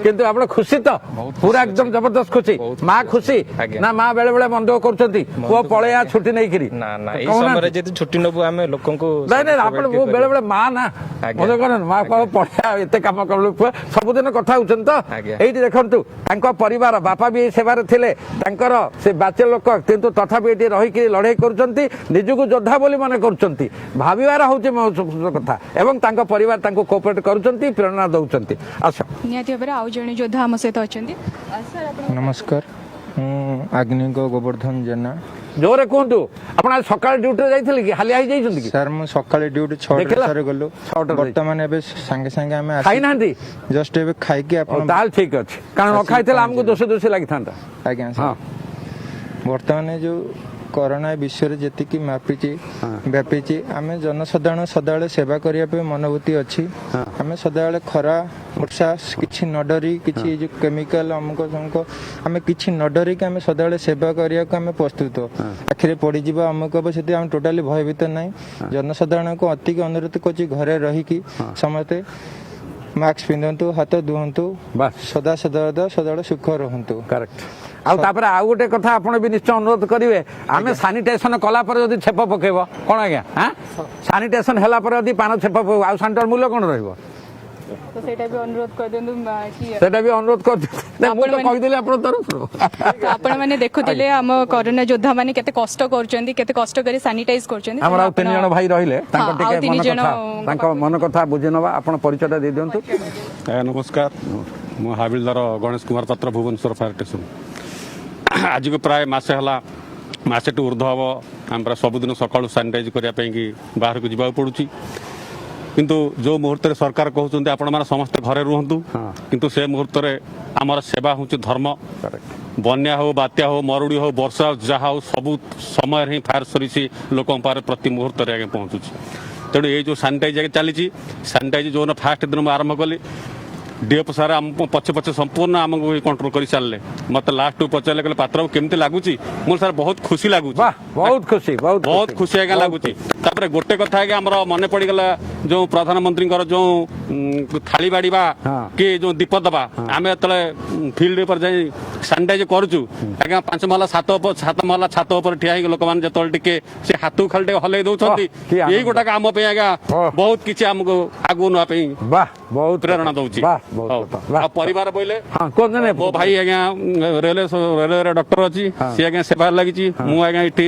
କିନ୍ତୁ ଆପଣ ଖୁସି ତ ବହୁତ ଖୁସି ପୁରା ଅଛି। ଏକଦମ ଜବରଦସ୍ତ ଖୁସି ବହୁତ ମା ଖୁସି ଖୁସି ଆଜ୍ଞା। ନା ମା ବେଳେ ବେଳେ ମନ ଦୁଃଖ କରୁଛନ୍ତି ପୁଅ ପଳେୟା ଛୁଟି ନେଇକିରି ନା ନା ଏଇ କହୁନାହାନ୍ତି? ସମୟରେ ଯେହେତୁ ଛୁଟି ନେବୁ ଆମେ ଲୋକଙ୍କୁ ନାଇଁ ନାଇଁ ଆପଣ ମୁଁ ବେଳେ ବେଳେ ମା ନା ଆଜ୍ଞା। ମନେ କରେন ମା କହ ପଢିଆ ଏତେ କାମ କଲୁ ପୁଅ ସବୁଦିନ କଥା ହଉଛନ୍ତି ତ ଆଜ୍ଞା। ଏଇଠି ଦେଖନ୍ତୁ ତାଙ୍କ ପରିବାର ବାପା ବି ଏଇ ସେବାରେ ଥିଲେ ତାଙ୍କର ସେ ବାଚ୍ୟ ଲୋକ କିନ୍ତୁ ତଥାପି ଏଠି ରହିକି ଲଢେଇ କରୁଛନ୍ତି ନିଜକୁ ଯୋଦ୍ଧା ବୋଲି ମନେ କରୁଛନ୍ତି ଭାବିବାର ହଉଛି ମୋ କଥା ଏବଂ ତାଙ୍କ ପରିବାର ତାଙ୍କୁ କୋଅପରେଟ କରୁଛନ୍ତି ପ୍ରେରଣା ଦଉଛନ୍ତି ଆସ ନିହାତି ଭାବରେ ଆଉ ଜଣେ ଯୋଦ୍ଧା ଆମ ସହିତ ଅଛନ୍ତି ସାର୍ ଆପଣ ନମସ୍କାର ମୁଁ ଆଗ୍ନିକ ଗୋବର୍ଦ୍ଧନ ଜେନା ଜୋରେ କୁହନ୍ତୁ ଆପଣ ଆଜି ସକାଳେ ଡ୍ୟୁଟିରେ ଯାଇଥିଲେ କି ହାଲିଆ ହେଇଯାଇଛନ୍ତି କି ସାର୍ ମୁଁ ସକାଳେ ଡ୍ୟୁଟି 6ଟାରେ ଦେଖିଲା? ସାର୍ ଗଲୁ 6ଟାରେ ବର୍ତ୍ତମାନ ଏବେ ସାଙ୍ଗେ ସାଙ୍ଗେ ଆମେ ଖାଇନାହାନ୍ତି ଜଷ୍ଟ ଏବେ ଖାଇକି ଆପଣ ତାହେଲେ ଠିକ ଅଛି କାରଣ ନ ଆସିକି ଖାଇଥିଲେ ଆମକୁ ପହଞ୍ଚିଲେ। ଦୋଷୀ ଦୋଷୀ ଲାଗିଥାନ୍ତା ଆଜ୍ଞା ହଁ ସାର୍ ବର୍ତ୍ତମାନ ଯୋଉ କରୋନା ବିଶ୍ୱରେ ଯେତିକି ବ୍ୟାପିଛି ଆମେ ଜନସାଧାରଣ ସଦାବେଳେ ସେବା କରିବା ପାଇଁ ମନୋବୃତ୍ତି ଅଛି ଆମେ ସଦାବେଳେ ଖରା ବର୍ଷା କିଛି ନ ଡରି କିଛି ଏ ଯୋଉ କେମିକାଲ ଅମୁକ ସମୁକ ଆମେ କିଛି ନ ଡରିକି ଆମେ ସଦାବେଳେ ସେବା କରିବାକୁ ଆମେ ପ୍ରସ୍ତୁତ ଆଖିରେ ପଡ଼ିଯିବ ଅମୁକ ହେବ ସେଥି ଆମେ ଟୋଟାଲି ଭୟଭୀତ ନାହିଁ ଜନସାଧାରଣଙ୍କୁ ଅତିକି ଅନୁରୋଧ କରୁଛି ଘରେ ରହିକି ସମସ୍ତେ ମାସ୍କ ପିନ୍ଧନ୍ତୁ ହାତ ଧୁଅନ୍ତୁ ବାସ୍। ସଦାବେଳେ ସୁଖ ରୁହନ୍ତୁ କରେକ୍ଟ ଆଉ ତାପରେ ଆଉ ଗୋଟେ କଥା ଆପଣ ବି ନିଶ୍ଚୟ ଅନୁରୋଧ କରିବେ ଆମେ ସାନିଟାଇଜେସନ କଲା ପରେ ଯଦି ଛେପ ପକେଇବ କଣ ଆଜ୍ଞା ସାନିଟାଇଜେସନ ହେଲା ପରେ ଯଦି ପାନ ଛେପ ପକେଇବ ଆଉ ସାନିଟାଇଜର ମୂଲ୍ୟ କଣ ରହିବ ତ ସେଇଟା ବି ଅନୁରୋଧ କରିଦିଅନ୍ତୁ କି ସେଟା ବି ଅନୁରୋଧ କରୁଛନ୍ତି ମୁଁ ତ କହିଦେଲି ଆପଣ ତରଫରୁ ଆପଣ ମାନେ ଦେଖୁଥିଲେ ଆମ କରୋନା ଯୋଦ୍ଧା ମାନେ କେତେ କଷ୍ଟ କରୁଛନ୍ତି କେତେ କଷ୍ଟ କରି ସାନିଟାଇଜ କରୁଛନ୍ତି ଆମର ଆଉ 3 ଜଣ ଭାଇ ରହିଲେ ତାଙ୍କ ହଁ, ଆଉ ଟିକେ ତିନି ମନ ଜଣ କଥା ତାଙ୍କ ମନ କଥା ବୁଝି ନେବା ଆପଣ ପରିଚୟଟା ଦେଇ ଦିଅନ୍ତୁ ନମସ୍କାର ମୁଁ ହାବିଲଦାର ଗଣେଶ କୁମାର ପାତ୍ର ଭୁବନେଶ୍ୱର ଫାୟାର ଷ୍ଟେସନ ଆଜିକୁ ପ୍ରାୟ ମାସେ ହେଲା ମାସେଠୁ ଉର୍ଦ୍ଧ୍ୱ ହେବ ଆମେ ପ୍ରାୟ ସବୁଦିନ ସକାଳୁ ସାନିଟାଇଜ କରିବା ପାଇଁକି ବାହାରକୁ ଯିବାକୁ ପଡ଼ୁଛି କିନ୍ତୁ ଯେଉଁ ମୁହୂର୍ତ୍ତରେ ସରକାର କହୁଛନ୍ତି ଆପଣମାନେ ସମସ୍ତେ ଘରେ ରୁହନ୍ତୁ କିନ୍ତୁ ସେ ମୁହୂର୍ତ୍ତରେ ଆମର ସେବା ହେଉଛି ଧର୍ମ ବନ୍ୟା ହେଉ ବାତ୍ୟା ହେଉ ମରୁଡ଼ି ହେଉ ବର୍ଷା ଯାହା ହେଉ ସବୁ ସମୟରେ ହିଁ ଫାୟାର ସର୍ଭିସ ଲୋକଙ୍କ ପାଖରେ ପ୍ରତି ମୁହୂର୍ତ୍ତରେ ଆଜ୍ଞା ପହଞ୍ଚୁଛି ତେଣୁ ଏଇ ଯେଉଁ ସାନିଟାଇଜ ଆଜ୍ଞା ଚାଲିଛି ସାନିଟାଇଜ ଯେଉଁଦିନ ଫାଷ୍ଟ ଦିନ ମୁଁ ଆରମ୍ଭ କଲି ଡିଏଫ୍ ସାର୍ ଆମ ପଛେ ପଛେ ସମ୍ପୂର୍ଣ୍ଣ ଆମକୁ କଣ୍ଟ୍ରୋଲ କରି ଚାଲିଲେ ମୋତେ ଲାଷ୍ଟକୁ ପଚାରିଲେ କହିଲେ ପାତ୍ର କେମିତି ଲାଗୁଛି ମୁଁ ସାର୍ ବହୁତ ଖୁସି ଲାଗୁଛି ବହୁତ ଖୁସି ବହୁତ ଖୁସି ଆଜ୍ଞା ଲାଗୁଛି ତାପରେ ଗୋଟେ କଥା ଆଜ୍ଞା ଆମର ମନେ ପଡ଼ିଗଲା ଯେଉଁ ପ୍ରଧାନମନ୍ତ୍ରୀଙ୍କର ଯେଉଁ ଥାଳି ବାଡ଼ିବା କି ଯେଉଁ ଦୀପ ଦେବା ଆମେ ଯେତେବେଳେ ଫିଲ୍ଡ ଉପରେ ଯାଇ ସାନିଟାଇଜ କରୁଛୁ ଆଜ୍ଞା 5 ମହଲା 7 ମହଲା ଛାତ ଉପରେ ଠିଆ ହେଇକି ଲୋକମାନେ ଯେତେବେଳେ ଟିକେ ସେ ହାତକୁ ଖାଲି ଟିକେ ହଲେଇ ଦଉଛନ୍ତି ଏଇ ଗୋଟାକ ଆମ ପାଇଁ ଆଜ୍ଞା ବହୁତ କିଛି ଆମକୁ ଆଗକୁ ନେବା ପାଇଁ ବହୁତ ପ୍ରେରଣା ଦଉଛି ଆଉ ପରିବାର ବୋଇଲେ ମୋ ଭାଇ ଆଜ୍ଞା ରେଲୱେରେ ଡକ୍ଟର ଅଛି ସିଏ ଆଜ୍ଞା ସେବାରେ ଲାଗିଛି ମୁଁ ଆଜ୍ଞା ଏଠି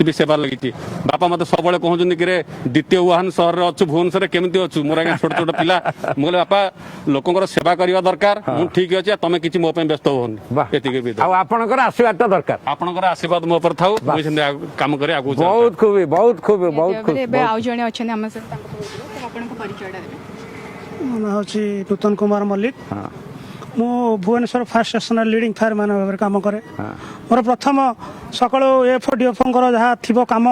ବି ସେବାରେ ଲାଗିଛି ବାପା ମତେ ସବୁବେଳେ କହୁଛନ୍ତି କି ରେ ଦ୍ୱିତୀୟ ଉହାନ ସହରରେ ଅଛୁ ଭୁବନେଶ୍ୱରରେ କେମିତି ଅଛୁ ମୋର ଆଜ୍ଞା ଛୋଟ ଛୋଟ ପିଲା ମୁଁ କହିଲି ବାପା ଲୋକଙ୍କର ସେବା କରିବା ଦରକାର ମୁଁ ଠିକ ଅଛି ତମେ କିଛି ମୋ ପାଇଁ ବ୍ୟସ୍ତ ହୁଅନି ଏତିକି ବି ଆଉ ଆପଣଙ୍କର ଆଶୀର୍ବାଦଟା ଦରକାର ଆପଣଙ୍କର ଆଶୀର୍ବାଦ ମୋ ଉପରେ ଥାଉ ମୁଁ ସେମିତି କାମ କରି ଆଗକୁ ବହୁତ ଖୁବି ବହୁତ ଖୁବି ବହୁତ ଖୁସି ଏବେ ଆଉ ଜଣେ ଅଛନ୍ତି ଆମ ସହିତ ତାଙ୍କ ଆପଣଙ୍କ ପରିଚୟଟା ଦେବେ ମୋ ନାଁ ହେଉଛି ନୂତନ କୁମାର ମଲ୍ଲିକ ମୁଁ ଭୁବନେଶ୍ୱର ଫାୟାର ଷ୍ଟେସନରେ ଲିଡ଼ିଂ ଫାୟାରମ୍ୟାନ୍ ଭାବରେ କାମ କରେ ମୋର ପ୍ରଥମ ସକାଳୁ ଏଫ୍ଓଡିଏଫ୍ଓଙ୍କର ଯାହା ଥିବ କାମ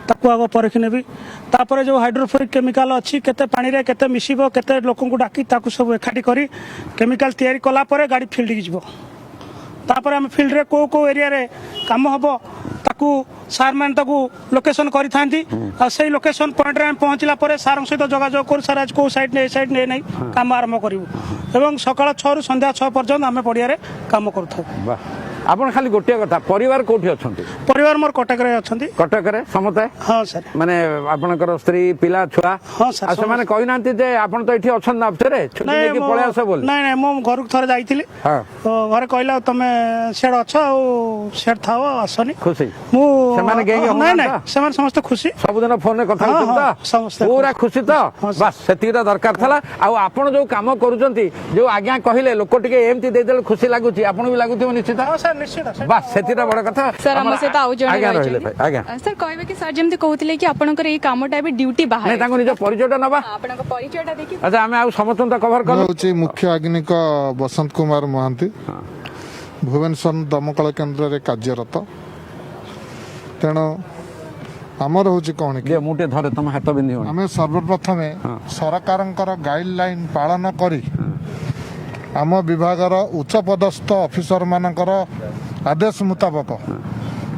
ତାକୁ ଆଗ ପରଖି ନେବି ତାପରେ ଯେଉଁ ହାଇଡ୍ରୋଫୋରିକ୍ କେମିକାଲ ଅଛି କେତେ ପାଣିରେ କେତେ ମିଶିବ କେତେ ଲୋକଙ୍କୁ ଡାକି ତାକୁ ସବୁ ଏକାଠି କରି କେମିକାଲ ତିଆରି କଲା ପରେ ଗାଡ଼ି ଫିଲ୍ଡକୁ ଯିବ ତାପରେ ଆମେ ଫିଲ୍ଡରେ କେଉଁ ଏରିଆରେ କାମ ହେବ ତାକୁ ସାର୍ମାନେ ତାକୁ ଲୋକେସନ୍ କରିଥାନ୍ତି ଆଉ ସେଇ ଲୋକେସନ୍ ପଏଣ୍ଟରେ ଆମେ ପହଞ୍ଚିଲା ପରେ ସାର୍ଙ୍କ ସହିତ ଯୋଗାଯୋଗ କରୁ ସାର୍ ଆଜି କେଉଁ ସାଇଡ୍ ନେଇ ସାଇଡ୍ ନେଇ କାମ ଆରମ୍ଭ କରିବୁ ଏବଂ ସକାଳ 6ରୁ ସନ୍ଧ୍ୟା 6 ପର୍ଯ୍ୟନ୍ତ ଆମେ ପଡ଼ିଆରେ କାମ କରୁଥାଉ ଆପଣ ଖାଲି ଗୋଟିଏ କଥା ପରିବାର କୋଉଠି ଅଛନ୍ତି ପରିବାର ମୋର କଟକରେ ଅଛନ୍ତି କଟକରେ ସମସ୍ତେ ହଁ ସାର୍ ମାନେ ଆପଣଙ୍କର ସ୍ତ୍ରୀ ପିଲା ଛୁଆ ହଁ ସାର୍ ଆଉ ସେମାନେ କହିନାହାନ୍ତି ଯେ ଆପଣ ତ ଏଠି ଅଛନ୍ତି ନା ଅଫିସରେ ଛୁଟି ନେଇକି ପଳେଇ ଆସ ବୋଲି ନାଇଁ ନାଇଁ ମୁଁ ଘରକୁ ଥରେ ଯାଇଥିଲି ଘରେ କହିଲା ତମେ ସିଆଡ଼େ ଅଛ ଆଉ ସିଆଡ଼େ ଥାଅ ଆସନି ଖୁସି ମୁଁ ସେମାନେ ନାଇଁ ନାଇଁ ସେମାନେ ସମସ୍ତେ ଖୁସି ସବୁଦିନ ଫୋନରେ କଥା ସମସ୍ତେ ପୁରା ଖୁସି ତ ବାସ୍ ସେତିକିଟା ଦରକାର ଥିଲା ଆଉ ଆପଣ ଯୋଉ କାମ କରୁଛନ୍ତି ଯୋଉ ଆଜ୍ଞା କହିଲେ ଲୋକ ଟିକେ ଏମିତି ଦେଇଦେଲେ ଖୁସି ଲାଗୁଛି ଆପଣଙ୍କୁ ବି ଲାଗୁଥିବ ନିଶ୍ଚିତ ବାସ୍ ସେତିଟା ବଡ କଥା ସାର୍ ଆମ ସହିତ ଆଉ ଜଣେ ଆଜ୍ଞା ରହିଲେ ରହିଛନ୍ତି। ଭାଇ ଆଜ୍ଞା ସାର୍ କହିବେ କି ସାର୍ ଯେମିତି କହୁଥିଲେ କି ଆପଣଙ୍କର ଏଇ କାମଟା ଏବେ ଡ୍ୟୁଟି ବାହାରେ ନାଇଁ ତାଙ୍କୁ ନିଜ ପରିଚୟଟା ନବା ଆପଣଙ୍କ ପରିଚୟଟା ଦେଖି ଆଚ୍ଛା ଆମେ ଆଉ ସମସ୍ତଙ୍କୁ ତ କଭର ମୁଁ କରୁ ହେଉଛି ମୁଖ୍ୟ ଆଗ୍ନିକ ବସନ୍ତ କୁମାର ମହାନ୍ତି ଭୁବନେଶ୍ୱର ଦମକଳ କେନ୍ଦ୍ରରେ କାର୍ଯ୍ୟରତ। ତେଣୁ ଆମର ହେଉଛି କ'ଣ କି ମୁଁ ଟିକେ ଧରେ ତମ ହାତ ବିନ୍ଧିବ ଆମେ ସର୍ବପ୍ରଥମେ ସରକାରଙ୍କର ଗାଇଡଲାଇନ ପାଳନ କରି ଆମ ବିଭାଗର ଉଚ୍ଚପଦସ୍ଥ ଅଫିସରମାନଙ୍କର ଆଦେଶ ମୁତାବକ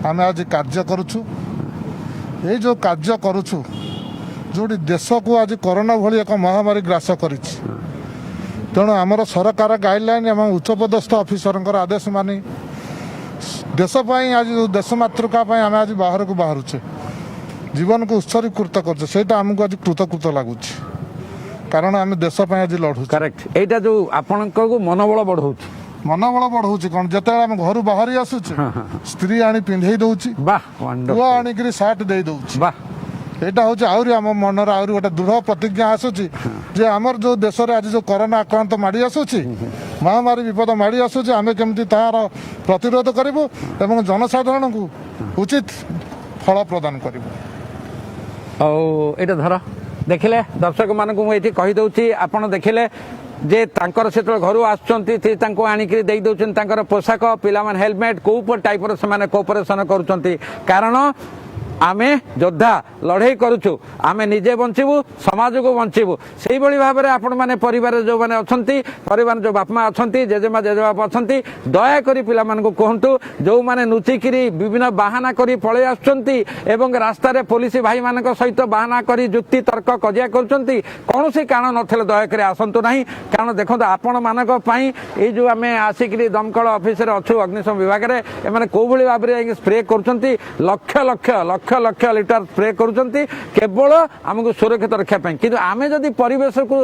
ଆମେ ଆଜି କାର୍ଯ୍ୟ କରୁଛୁ। ଏଇ ଯେଉଁ କାର୍ଯ୍ୟ କରୁଛୁ ଯେଉଁଠି ଦେଶକୁ ଆଜି କରୋନା ଭଳି ଏକ ମହାମାରୀ ଗ୍ରାସ କରିଛି, ତେଣୁ ଆମର ସରକାର ଗାଇଡଲାଇନ୍ ଏବଂ ଉଚ୍ଚପଦସ୍ଥ ଅଫିସରଙ୍କର ଆଦେଶ ମାନି ଦେଶ ପାଇଁ ଆଜି ଦେଶ ମାତୃକା ପାଇଁ ଆମେ ଆଜି ବାହାରକୁ ବାହାରୁଛେ, ଜୀବନକୁ ଉତ୍ସର୍ଗୀକୃତ କରୁଛେ, ସେଇଟା ଆମକୁ ଆଜି କୃତକୃତ ଲାଗୁଛି। କାରଣ ଆମେ ଦେଶ ପାଇଁ ଆଜି ଲଢ଼ୁଛୁ। କରେକ୍ଟ ଏଇଟା ଯୋଉ ଆପଣଙ୍କୁ ମନୋବଳ ବଢଉଛି ମନୋବଳ ବଢଉଛି କ'ଣ, ଯେତେବେଳେ ଆମେ ଘରୁ ବାହାରି ଆସୁଛେ ସ୍ତ୍ରୀ ଆଣି ପିନ୍ଧେଇ ଦଉଛି, ବାଃ ପୁଅ ଆଣିକିରି ସାର୍ଟ ଦେଇ ଦଉଛି। ବାଃ ଏଇଟା ହେଉଛି ଆହୁରି ଆମ ମନରେ ଆହୁରି ଗୋଟେ ଦୃଢ଼ ପ୍ରତିଜ୍ଞା ଆସୁଛି ଯେ ଆମର ଯେଉଁ ଦେଶରେ ଆଜି ଯେଉଁ କରୋନା ଆକ୍ରାନ୍ତ ମାଡ଼ି ଆସୁଛି, ମହାମାରୀ ବିପଦ ମାଡ଼ି ଆସୁଛି, ଆମେ କେମିତି ତାହାର ପ୍ରତିରୋଧ କରିବୁ ଏବଂ ଜନସାଧାରଣଙ୍କୁ ଉଚିତ ଫଳ ପ୍ରଦାନ କରିବୁ। ଆଉ ଏଇଟା ଧର ଦେଖିଲେ ଦର୍ଶକ ମାନଙ୍କୁ ମୁଁ ଏଠି କହିଦଉଛି, ଆପଣ ଦେଖିଲେ ଯେ ତାଙ୍କର ସେତେବେଳେ ଘରୁ ଆସୁଛନ୍ତି ତାଙ୍କୁ ଆଣିକି ଦେଇ ଦେଉଛନ୍ତି ତାଙ୍କର ପୋଷାକ, ପିଲାମାନେ ହେଲମେଟ, କୋଉ ଟାଇପର ସେମାନେ କୋପରେସନ କରୁଛନ୍ତି। କାରଣ ଆମେ ଯୋଦ୍ଧା ଲଢ଼େଇ କରୁଛୁ, ଆମେ ନିଜେ ବଞ୍ଚିବୁ, ସମାଜକୁ ବଞ୍ଚିବୁ। ସେଇଭଳି ଭାବରେ ଆପଣମାନେ ପରିବାରରେ ଯେଉଁମାନେ ଅଛନ୍ତି, ପରିବାର ଯେଉଁ ବାପା ମା ଅଛନ୍ତି, ଜେଜେମା ଜେଜେବାପା ଅଛନ୍ତି, ଦୟାକରି ପିଲାମାନଙ୍କୁ କୁହନ୍ତୁ ଯେଉଁମାନେ ଲୁଚିକିରି ବିଭିନ୍ନ ବାହାନା କରି ପଳେଇ ଆସୁଛନ୍ତି ଏବଂ ରାସ୍ତାରେ ପୋଲିସ ଭାଇମାନଙ୍କ ସହିତ ବାହାନା କରି ଯୁକ୍ତି ତର୍କ କଜିଆ କରୁଛନ୍ତି, କୌଣସି କାରଣ ନଥିଲେ ଦୟାକରି ଆସନ୍ତୁ ନାହିଁ। କାରଣ ଦେଖନ୍ତୁ ଆପଣମାନଙ୍କ ପାଇଁ ଏଇ ଯେଉଁ ଆମେ ଆସିକିରି ଦମକଳ ଅଫିସରେ ଅଛୁ ଅଗ୍ନିଶମ ବିଭାଗରେ, ଏମାନେ କୋଉଭଳି ଭାବରେ ସ୍ପ୍ରେ କରୁଛନ୍ତି, ଲକ୍ଷ ଲକ୍ଷ ଲକ୍ଷ ଲକ୍ଷ ଲିଟର ସ୍ପ୍ରେ କରୁଛନ୍ତି କେବଳ ଆମକୁ ସୁରକ୍ଷିତ ରଖିବା ପାଇଁ। କିନ୍ତୁ ଆମେ ଯଦି ପରିବେଶକୁ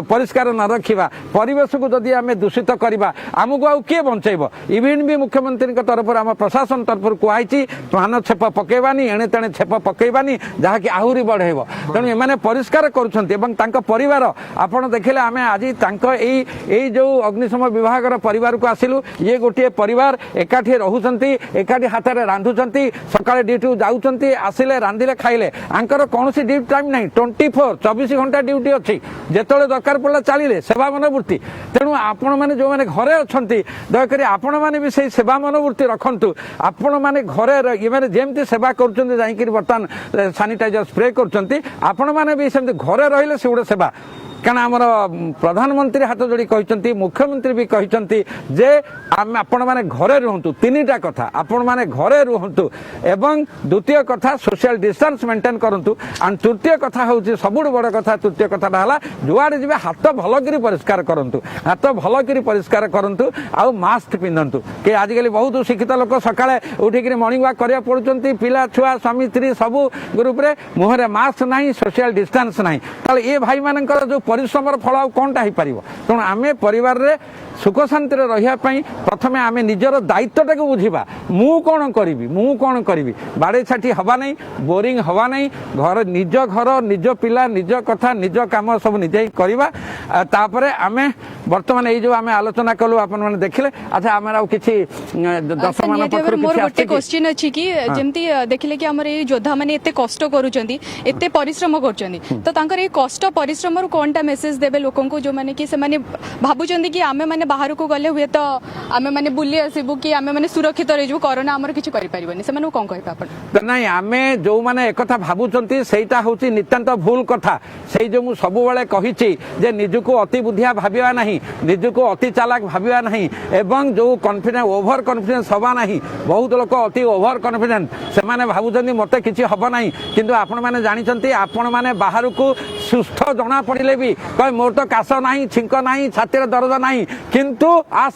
ପରିଷ୍କାର ନ ରଖିବା, ପରିବେଶକୁ ଯଦି ଆମେ ଦୂଷିତ କରିବା, ଆମକୁ ଆଉ କିଏ ବଞ୍ଚେଇବ? ଇଭିନ୍ ବି ମୁଖ୍ୟମନ୍ତ୍ରୀଙ୍କ ତରଫରୁ ଆମ ପ୍ରଶାସନ ତରଫରୁ କୁହାଯାଇଛି ମାନ ଛେପ ପକେଇବାନି, ଏଣେ ତେଣେ ଛେପ ପକେଇବାନି, ଯାହାକି ଆହୁରି ବଢ଼େଇବ। ତେଣୁ ଏମାନେ ପରିଷ୍କାର କରୁଛନ୍ତି ଏବଂ ତାଙ୍କ ପରିବାର ଆପଣ ଦେଖିଲେ, ଆମେ ଆଜି ତାଙ୍କ ଏଇ ଯେଉଁ ଅଗ୍ନିଶମ ବିଭାଗର ପରିବାରକୁ ଆସିଲୁ। ଇଏ ଗୋଟିଏ ପରିବାର ଏକାଠି ରହୁଛନ୍ତି, ଏକାଠି ହାତରେ ରାନ୍ଧୁଛନ୍ତି, ସକାଳେ ଡ୍ୟୁଟି ଯାଉଛନ୍ତି, ଆସିଲେ ରାନ୍ଧିଲେ ଖାଇଲେ, ଆଙ୍କର କୌଣସି ଡ୍ୟୁଟି ଟାଇମ୍ ନାହିଁ, 24 ଘଣ୍ଟା ଡ୍ୟୁଟି ଅଛି, ଯେତେବେଳେ ଦରକାର ପଡ଼ିଲା ଚାଲିଲେ, ସେବା ମନୋବୃତ୍ତି। ତେଣୁ ଆପଣମାନେ ଯେଉଁମାନେ ଘରେ ଅଛନ୍ତି ଦୟାକରି ଆପଣମାନେ ବି ସେଇ ସେବା ମନୋବୃତ୍ତି ରଖନ୍ତୁ। ଆପଣମାନେ ଘରେ ଏମାନେ ଯେମିତି ସେବା କରୁଛନ୍ତି, ଯାଇକିରି ବର୍ତ୍ତମାନ ସାନିଟାଇଜର ସ୍ପ୍ରେ କରୁଛନ୍ତି, ଆପଣମାନେ ବି ସେମିତି ଘରେ ରହିଲେ ସେ ଗୋଟେ ସେବା। କାରଣ ଆମର ପ୍ରଧାନମନ୍ତ୍ରୀ ହାତ ଯୋଡ଼ି କହିଛନ୍ତି, ମୁଖ୍ୟମନ୍ତ୍ରୀ ବି କହିଛନ୍ତି ଯେ ଆମେ ଆପଣମାନେ ଘରେ ରୁହନ୍ତୁ। ତିନିଟା କଥା, ଆପଣମାନେ ଘରେ ରୁହନ୍ତୁ ଏବଂ ଦ୍ୱିତୀୟ କଥା ସୋସିଆଲ ଡିଷ୍ଟାନ୍ସ ମେଣ୍ଟେନ୍ କରନ୍ତୁ, ଆଣ୍ଡ ତୃତୀୟ କଥା ହେଉଛି ସବୁଠୁ ବଡ଼ କଥା, ତୃତୀୟ କଥାଟା ହେଲା ଯୁଆଡ଼େ ଯିବେ ହାତ ଭଲକରି ପରିଷ୍କାର କରନ୍ତୁ, ହାତ ଭଲକରି ପରିଷ୍କାର କରନ୍ତୁ ଆଉ ମାସ୍କ ପିନ୍ଧନ୍ତୁ। କି ଆଜିକାଲି ବହୁତ ଶିକ୍ଷିତ ଲୋକ ସକାଳେ ଉଠିକିରି ମର୍ଣ୍ଣିଂ ୱାକ୍ କରିବାକୁ ପଡ଼ୁଛନ୍ତି, ପିଲା ଛୁଆ ସ୍ୱାମୀ ସ୍ତ୍ରୀ ସବୁ ଗ୍ରୁପରେ ମୁହଁରେ ମାସ୍କ ନାହିଁ, ସୋସିଆଲ ଡିଷ୍ଟାନ୍ସ ନାହିଁ। ତାହେଲେ ଏ ଭାଇମାନଙ୍କର ଯେଉଁ ପରିଶ୍ରମର ଫଳ ଆଉ କ'ଣଟା ହେଇପାରିବ? ତେଣୁ ଆମେ ପରିବାରରେ ସୁଖ ଶାନ୍ତିରେ ରହିବା ପାଇଁ ପ୍ରଥମେ ଆମେ ନିଜର ଦାୟିତ୍ୱଟାକୁ ବୁଝିବା। ମୁଁ କ'ଣ କରିବି, ବାଡ଼େଇ ଛାଟି ହେବା ନାହିଁ, ବୋରିଂ ହେବା ନାହିଁ, ନିଜ ଘର, ନିଜ ପିଲା, ନିଜ କଥା, ନିଜ କାମ ସବୁ ନିଜେ ହିଁ କରିବା। ତାପରେ ଆମେ ବର୍ତ୍ତମାନ ଏଇ ଯେଉଁ ଆମେ ଆଲୋଚନା କଲୁ ଆପଣମାନେ ଦେଖିଲେ। ଆଚ୍ଛା ଆମର ଆଉ କିଛି ଦର୍ଶକମାନଙ୍କ ପକ୍ଷରୁ ମୋର କିଛି ଗୋଟେ ଆସିଛି କି? କ୍ୱେଶ୍ଚିନ୍ ଅଛି କି ଯେମିତି ଦେଖିଲେ କି ଆମର ଏଇ ଯୋଦ୍ଧା ମାନେ ଏତେ କଷ୍ଟ କରୁଛନ୍ତି, ଏତେ ପରିଶ୍ରମ କରୁଛନ୍ତି, ତ ତାଙ୍କର ଏଇ କଷ୍ଟ ପରିଶ୍ରମରୁ କ'ଣଟା ମେସେଜ ଦେବେ ଲୋକଙ୍କୁ ଯେଉଁମାନେ କି ସେମାନେ ଭାବୁଛନ୍ତି କି ଆମେ ମାନେ ବାହାରକୁ ଗଲେ ହୁଏତ ଆମେ ମାନେ ବୁଲି ଆସିବୁ କି ଆମେ ମାନେ ସୁରକ୍ଷିତ ରହିଯିବୁ, କରୋନା ଆମର କିଛି କରିପାରିବନି, ସେମାନଙ୍କୁ କ'ଣ କହିବେ ଆପଣ? ନାଇଁ ଆମେ ଯେଉଁମାନେ ekatha ଭାବୁଛନ୍ତି ସେଇଟା ହେଉଛି ନିତାନ୍ତ ଭୁଲ କଥା। ସେଇ ଯେଉଁ ମୁଁ ସବୁବେଳେ କହିଛି ଯେ ନିଜକୁ ଅତି ବୁଦ୍ଧିଆ ଭାବିବା ନାହିଁ, ନିଜକୁ ଅତି ଚାଲାକ ଭାବିବା ନାହିଁ ଏବଂ ଯେଉଁ ଓଭର କନଫିଡେନ୍ସ ହେବା ନାହିଁ। ବହୁତ ଲୋକ ଅତି ଓଭର କନଫିଡେନ୍ସ, ସେମାନେ ଭାବୁଛନ୍ତି ମୋତେ କିଛି ହେବ ନାହିଁ। କିନ୍ତୁ ଆପଣମାନେ ଜାଣିଛନ୍ତି, ଆପଣମାନେ ବାହାରକୁ ସୁସ୍ଥ ଜଣାପଡ଼ିଲେ ବି କହେ ମୋର ତ କାଶ ନାହିଁ, ଛିଙ୍କ ନାହିଁ, ଛାତିରେ ଦରଜ ନାହିଁ, କିନ୍ତୁ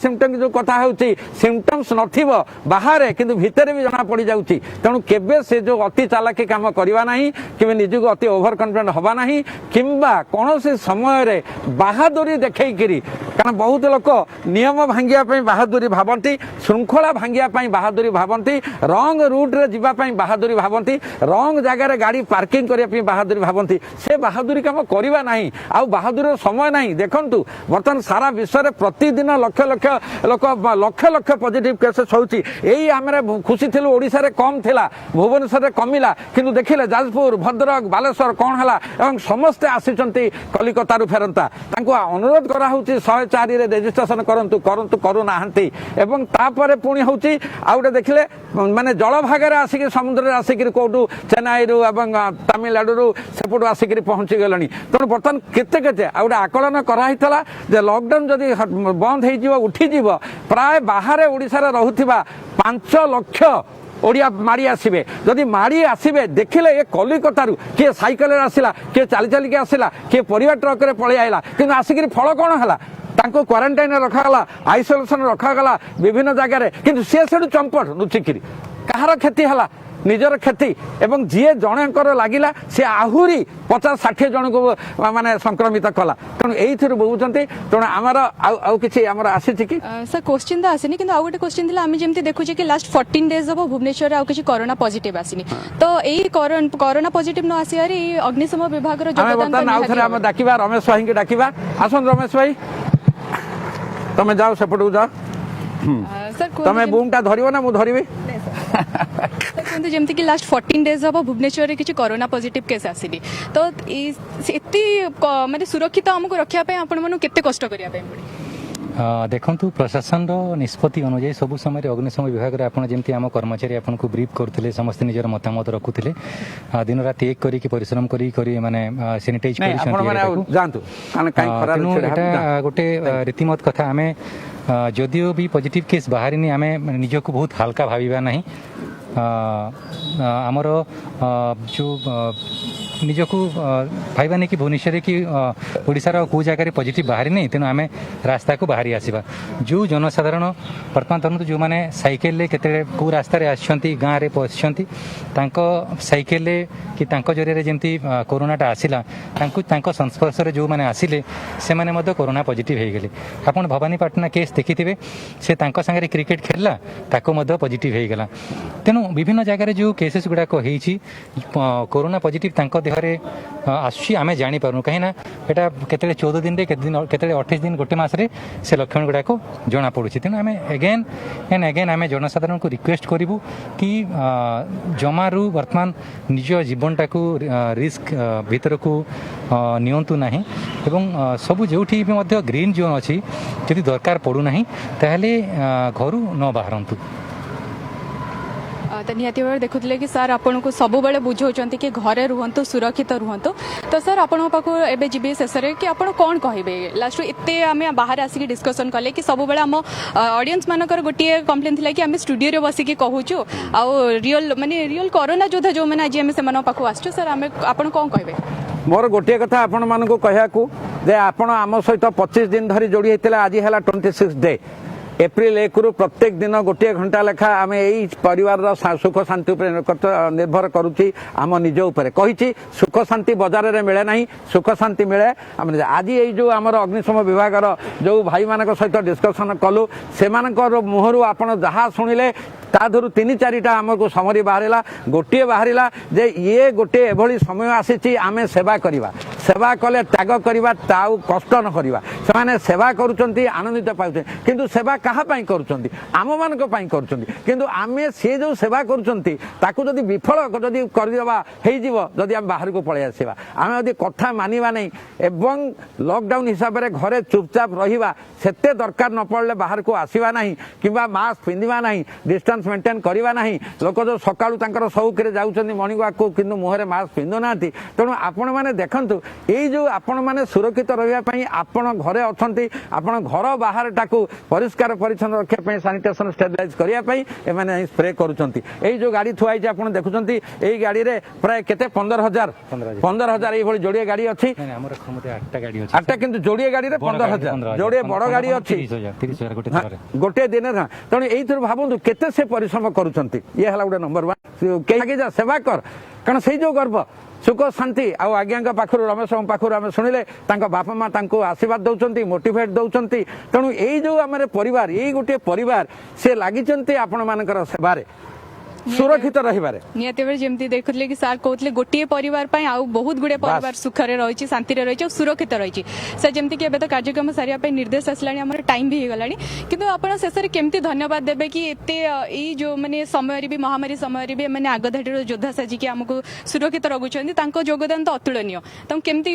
ସିମ୍ପଟମ୍ସ ଯେଉଁ କଥା ହେଉଛି ସିମ୍ପଟମ୍ସ ନଥିବ ବାହାରେ କିନ୍ତୁ ଭିତରେ ବି ଜଣା ପଡ଼ିଯାଉଛି। ତେଣୁ କେବେ ସେ ଯେଉଁ ଅତି ଚାଲାକି କାମ କରିବା ନାହିଁ, କେବେ ନିଜକୁ ଅତି ଓଭର କନଫିଡେଣ୍ଟ ହେବା ନାହିଁ କିମ୍ବା କୌଣସି ସମୟରେ ବାହାଦୁରୀ ଦେଖେଇକିରି, କାରଣ ବହୁତ ଲୋକ ନିୟମ ଭାଙ୍ଗିବା ପାଇଁ ବାହାଦୁରୀ ଭାବନ୍ତି, ଶୃଙ୍ଖଳା ଭାଙ୍ଗିବା ପାଇଁ ବାହାଦୁରୀ ଭାବନ୍ତି, ରଙ୍ଗ ରୁଟ୍ରେ ଯିବା ପାଇଁ ବାହାଦୁରୀ ଭାବନ୍ତି, ରଙ୍ଗ ଜାଗାରେ ଗାଡ଼ି ପାର୍କିଂ କରିବା ପାଇଁ ବାହାଦୁରୀ ଭାବନ୍ତି। ସେ ବାହାଦୁରୀ काम करवा नहीं आउ बहादुर समय नहीं देखंतु वर्तमान सारा विश्व में प्रतिदिन लक्ष लक्ष लोक लक्ष लक्ष पॉजिटिव केसेस होची एई हमरे खुशी थिलु ओडिसा रे कम थिला भुवनेश्वर रे कमिला किंतु देखिले जाजपुर भद्रक बालेश्वर कौन हला एवं समस्ते आसीचंती कलिकता रु फेरंता तांको अनुरोध करा होची 104 रे रजिस्ट्रेशन करंतु करंतु करू नाहंती एवं तापरे पुणी होची आउटे देखिले माने जल भागरे आसिक समुद्र रे आसिक कोटू चेन्नई रु एवं तमिलनाडु रु सेपटु आसिक पहुंची गलनी तेणु बर्तमान केते केते आउटे आकलन करा हितला जे लॉकडाउन जदी बंद हे जीव उठी जीव प्राय बाहर ओडिसा रे रहुथिबा 5 लाख ओडिया माड़ी आसबे जदि माड़ी आसबे देखिले ये कलिकता किए साइकेल आसला किए चली चलिक आसला किए परिवार ट्रक रे पळै आइला किंतु आसिक फल कौन है क्वारंटाइन रखागला आइसोलेशन रखागला विभिन्न जगह किंतु सी से चंपट लुचिकी कहार क्षति है निजर क्षति एवं जी जनकर लगिला सी आहरी 50-60 जन को माने संक्रमित कला तेणु यही बुझुंट तेणु आमर आउ कि आसी कि सर क्वेश्चन तो आसनी कि गोटे क्वेश्चन थी आम जमी देखुचे कि लास्ट 14 डेज हम भुवनेश्वर आउ किसी कोरोना पॉजिटिव आसनी तो यही कोरोना पॉजिटिव न आसियार अग्निशम विभाग डाकिबा रमेश भाई की डाकिबा आसन रमेश भाई तमे जाओ सेपटू जाओ तमे बूमटा धरिबो ना मु धरिबी कहते जमती कि लास्ट 14 डेज हम भुवनेश्वर में किसी कोरोना पॉजिटिव केस आसनी तो माने सुरक्षित आमको रखापी आपण केते कष्ट करिया पड़े देखु प्रशासन निष्पत्ति अनुजाई सब समय अग्निशम विभाग में आपड़ जमी आम कर्मचारी आपन को ब्रीफ करते समस्ते निजर मतामत रखुले दिन राति एक करी परिश्रम करी माने सैनिटाइज गोटे रीतिमत कथा आम जदियो भी पॉजिटिव केस बाहरी आम निजक बहुत हल्का भाविबा नहीं आमर जो निजक भाईबानी कि भुवनेश्वर कि ओडिशार कौ जगह पॉजिटिव बाहरी नहीं तेणु आम रास्ता को बाहरी आसवा जो जनसाधारण बर्तमान धरतु जो मैंने साइकेल केते कौ रास्तार आसछंती गाँव में पशिछंती साइकेल कि जरिए जमी कोरोनाटा आसला संस्पर्श जो मैंने आसिले से मैंने कोरोना पॉजिटिव हो गले आपन भवानीपाटना केस देखिथे से सांगे क्रिकेट खेलला ताको पॉजिटिव हो गला तेणु विभिन्न जगह जो केसेस गुड़ाक कोरोना पॉजिटिव देहरे आसुची आम जापर कहीं यहाँ केते 14 दिन केते 28 दिन गोटे मसरे से लक्षण गुड़ाक जना पड़ी तेणु आम एगेन एंड एगेन आम जनसाधारण को रिक्वेस्ट करूँ कि जमारू वर्तमान निज जीवनटा को रिस्क भीतर को नियंतु नहीं एवं सबू जो ग्रीन जोन अच्छी जदि दरकार पड़ूना ताहले घर न बाहरतु तो निहाती भाव देखुले कि सर आपन को सब बेले बुझाऊँ कि घरे रुहतु सुरक्षित रुहतु तो सर आपण पाक एवं जी शेष में कि आप कौन कहे लास्ट एत आम बाहर आसिक डिस्कसन कले कि सब बेले आम ऑडियंस मानकर गोटे कंप्लेन थी कि आम स्टूडियो बसिक कहूँ आउ रियल माने रियल कोरोना योद्धा जो मैंने आज आम से पाक आसु सर आम आप कौन कहे मोर गोटे कथा आपण मानक कहूँ जे आपण आम सहित 25 दिन धरी जोड़ी होता आज है 26 डे एप्रिल 1 रु प्रत्येक दिन गोटे घंटा लेखा आम यही परिवार सुख शांति निर्भर करुच्ची आम निज उपर कही सुख शांति बजार में मिले ना सुख शांति मिले आज यही जो आम अग्निशम विभाग जो भाई मान सहित डिस्कसन कलु से मुहर आपड़ जहाँ शुणिले ताधर 3-4टा आमको समरी बाहर गोटे बाहर जे ये गोटे एभली समय आसी आम सेवा करवा सेवा कले त्याग करवा ताऊ कष्ट न करवा से सेवा करुँच आनंदित पाते किंतु सेवा कहाँ करुँच आम मान किंतु आम सी जो सेवा करुँच विफल जदि करदेवा जदि आम बाहर को पलि आसवा आम जदि कथा मानवा नहीं एवं लॉकडाउन हिसाब से घरे चुपचाप रहा सेते दरकार न पड़े बाहर को आसवा नहीं कि मास्क पिंधा नहीं डिस्टेंस मेंटेन करवा नहीं लोक जो सकाळू सौक जाऊँ मॉर्निंग वॉक को किंतु मुहरे मास्क पिंधु ना तेणु आपण मैंने देखु यही जो आपण मैंने सुरक्षित रही आपण घरे अच्छी आपण घर बाहर टाक परिष्कार परिच्छन्न रखापी सानिटेसन स्टेरिलाइज करने स्प्रे करुँच यही जो गाड़ी थुआई आप देखुं यही गाड़ी में प्राय केते 15,000 ये जोड़िए गाड़ी अच्छी 8टा किंतु जोड़िए गाड़ी में 15,000 जोड़िए बड़ गाड़ी अच्छी गोटे दिन तेणु यही भावतु केते से परिश्रम करुँच ये है गोटे नंबर 1 कहीं जा सेवा कर कारण से जो गर्व सुख शांति आज्ञा पाखु रमेश पाखु आम शुणिले बापा माँ आशीर्वाद दौरान मोटिवेट दौरान तेणु यही जो आम परिवार यही गोटे परिवार से लगी आपण मान सेवार सुरक्षित रहिबारे निहाती भाବରେ ଯେମିତି ଦେଖୁଥିଲେ କି ସାର୍ କହୁଥିଲେ ଗୋଟିଏ ପରିବାର ପାଇଁ ଆଉ ବହୁତ ଗୁଡେ ପରିବାର ସୁଖରେ ରହିଛି ଶାନ୍ତିରେ ରହିଛି ଆଉ ସୁରକ୍ଷିତ ରହିଛି ସାର୍ ଯେମିତି କି ଏବେ ତ କାର୍ଯ୍ୟକ୍ରମ ସାରିବା ପାଇଁ ନିର୍ଦ୍ଦେଶ ଆସିଲାଣି ଆମର ଟାଇମ ବି ହେଇଗଲାଣି କିନ୍ତୁ ଆପଣ ଶେଷରେ କେମିତି ଧନ୍ୟବାଦ ଦେବେ କି ଏତେ ଏଇ ଯୋଉ ମାନେ ସମୟରେ ବି ମହାମାରୀ ସମୟରେ ବି ଏମାନେ ଆଗଧାଡ଼ିର ଯୋଦ୍ଧା ସାଜିକି ଆମକୁ ସୁରକ୍ଷିତ ରଖୁଛନ୍ତି ତାଙ୍କ ଯୋଗଦାନ ତ ଅତୁଳନୀୟ ତାଙ୍କୁ କେମିତି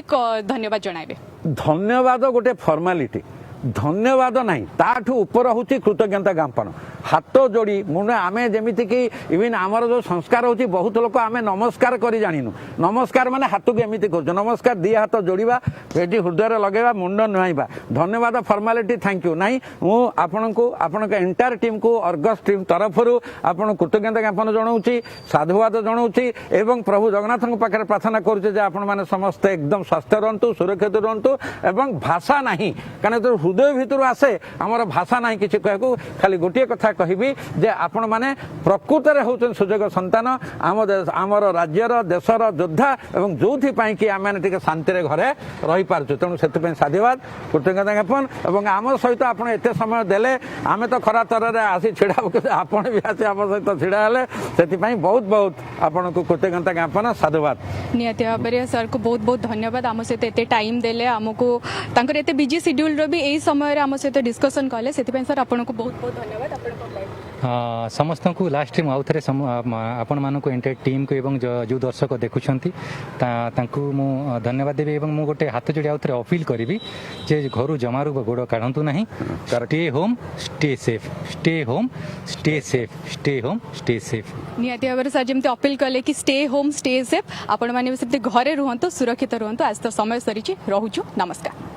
ଧନ୍ୟବାଦ ଜଣାଇବେ ଧନ୍ୟବାଦ ଗୋଟେ ଫର୍ମାଲିଟି धन्यवाद नहीं ताठू ऊपर हूँ कृतज्ञता ज्ञापन हाथ जोड़ी मुझे आम जमीती कि इवन आमर जो संस्कार होची बहुत लोग आम नमस्कार करी जानिनु नमस्कार माने हाथ को एमती कर नमस्कार दी हाथ जोड़ा पेटी हृदय लगेगा मुंड नुआईबा धन्यवाद फॉर्मालिटी थैंक यू नहीं आपण एंटायर टीम को अर्गस टीम तरफ आपन कृतज्ञता ज्ञापन जनाऊँगी साधुवाद जनाऊँगी एवं प्रभु जगन्नाथ पाखे प्रार्थना करुचे आपण मैंने समस्ते एकदम स्वस्थ रुहतु सुरक्षित रुहतु एवं भाषा नहीं कारण हृदय भितर आसे आमर भाषा ना कि कहू खाली गोटे कथा कहबी जे आपण माने प्रकृत होचन सुजोग संतान आमर राज्यर देशर योद्धा एवं जो कि आम मैंने शांति घरे रही पार्छु तेणु से साधुवाद कृतज्ञता ज्ञापन एवं आम सहित आप एत समय देले आम तो खरा तर आसी छिड़ा आपण भी आसी आम सहित छिड़ा हेले से बहुत बहुत आपन को कृतज्ञता ज्ञापन साधुवाद निहाती भाव में सर को बहुत बहुत धन्यवाद आम सहित एत टाइम देले आमको तांकर एत बिजी शेड्यूल भी यही समय आम सहित डिस्कसन कले से सर आपन को बहुत बहुत धन्यवाद समस्त को लास्ट आउ थे आपण मानक एंटायर टीम को एवं जो दर्शक देखुंती मु धन्यवाद देवी एवं मु गोटे हाथ जोड़ी आउ थे अपील करी जे घर जमारू गोड़ काढ़तु ना stay home stay safe stay home stay safe stay home stay safe निहाती भाव में सर जमी अपील कले कि स्टे होम स्टे सेफ आपण मैंने घरे रुहतु सुरक्षित रुहतु आज तो समय सरी रोचु नमस्कार।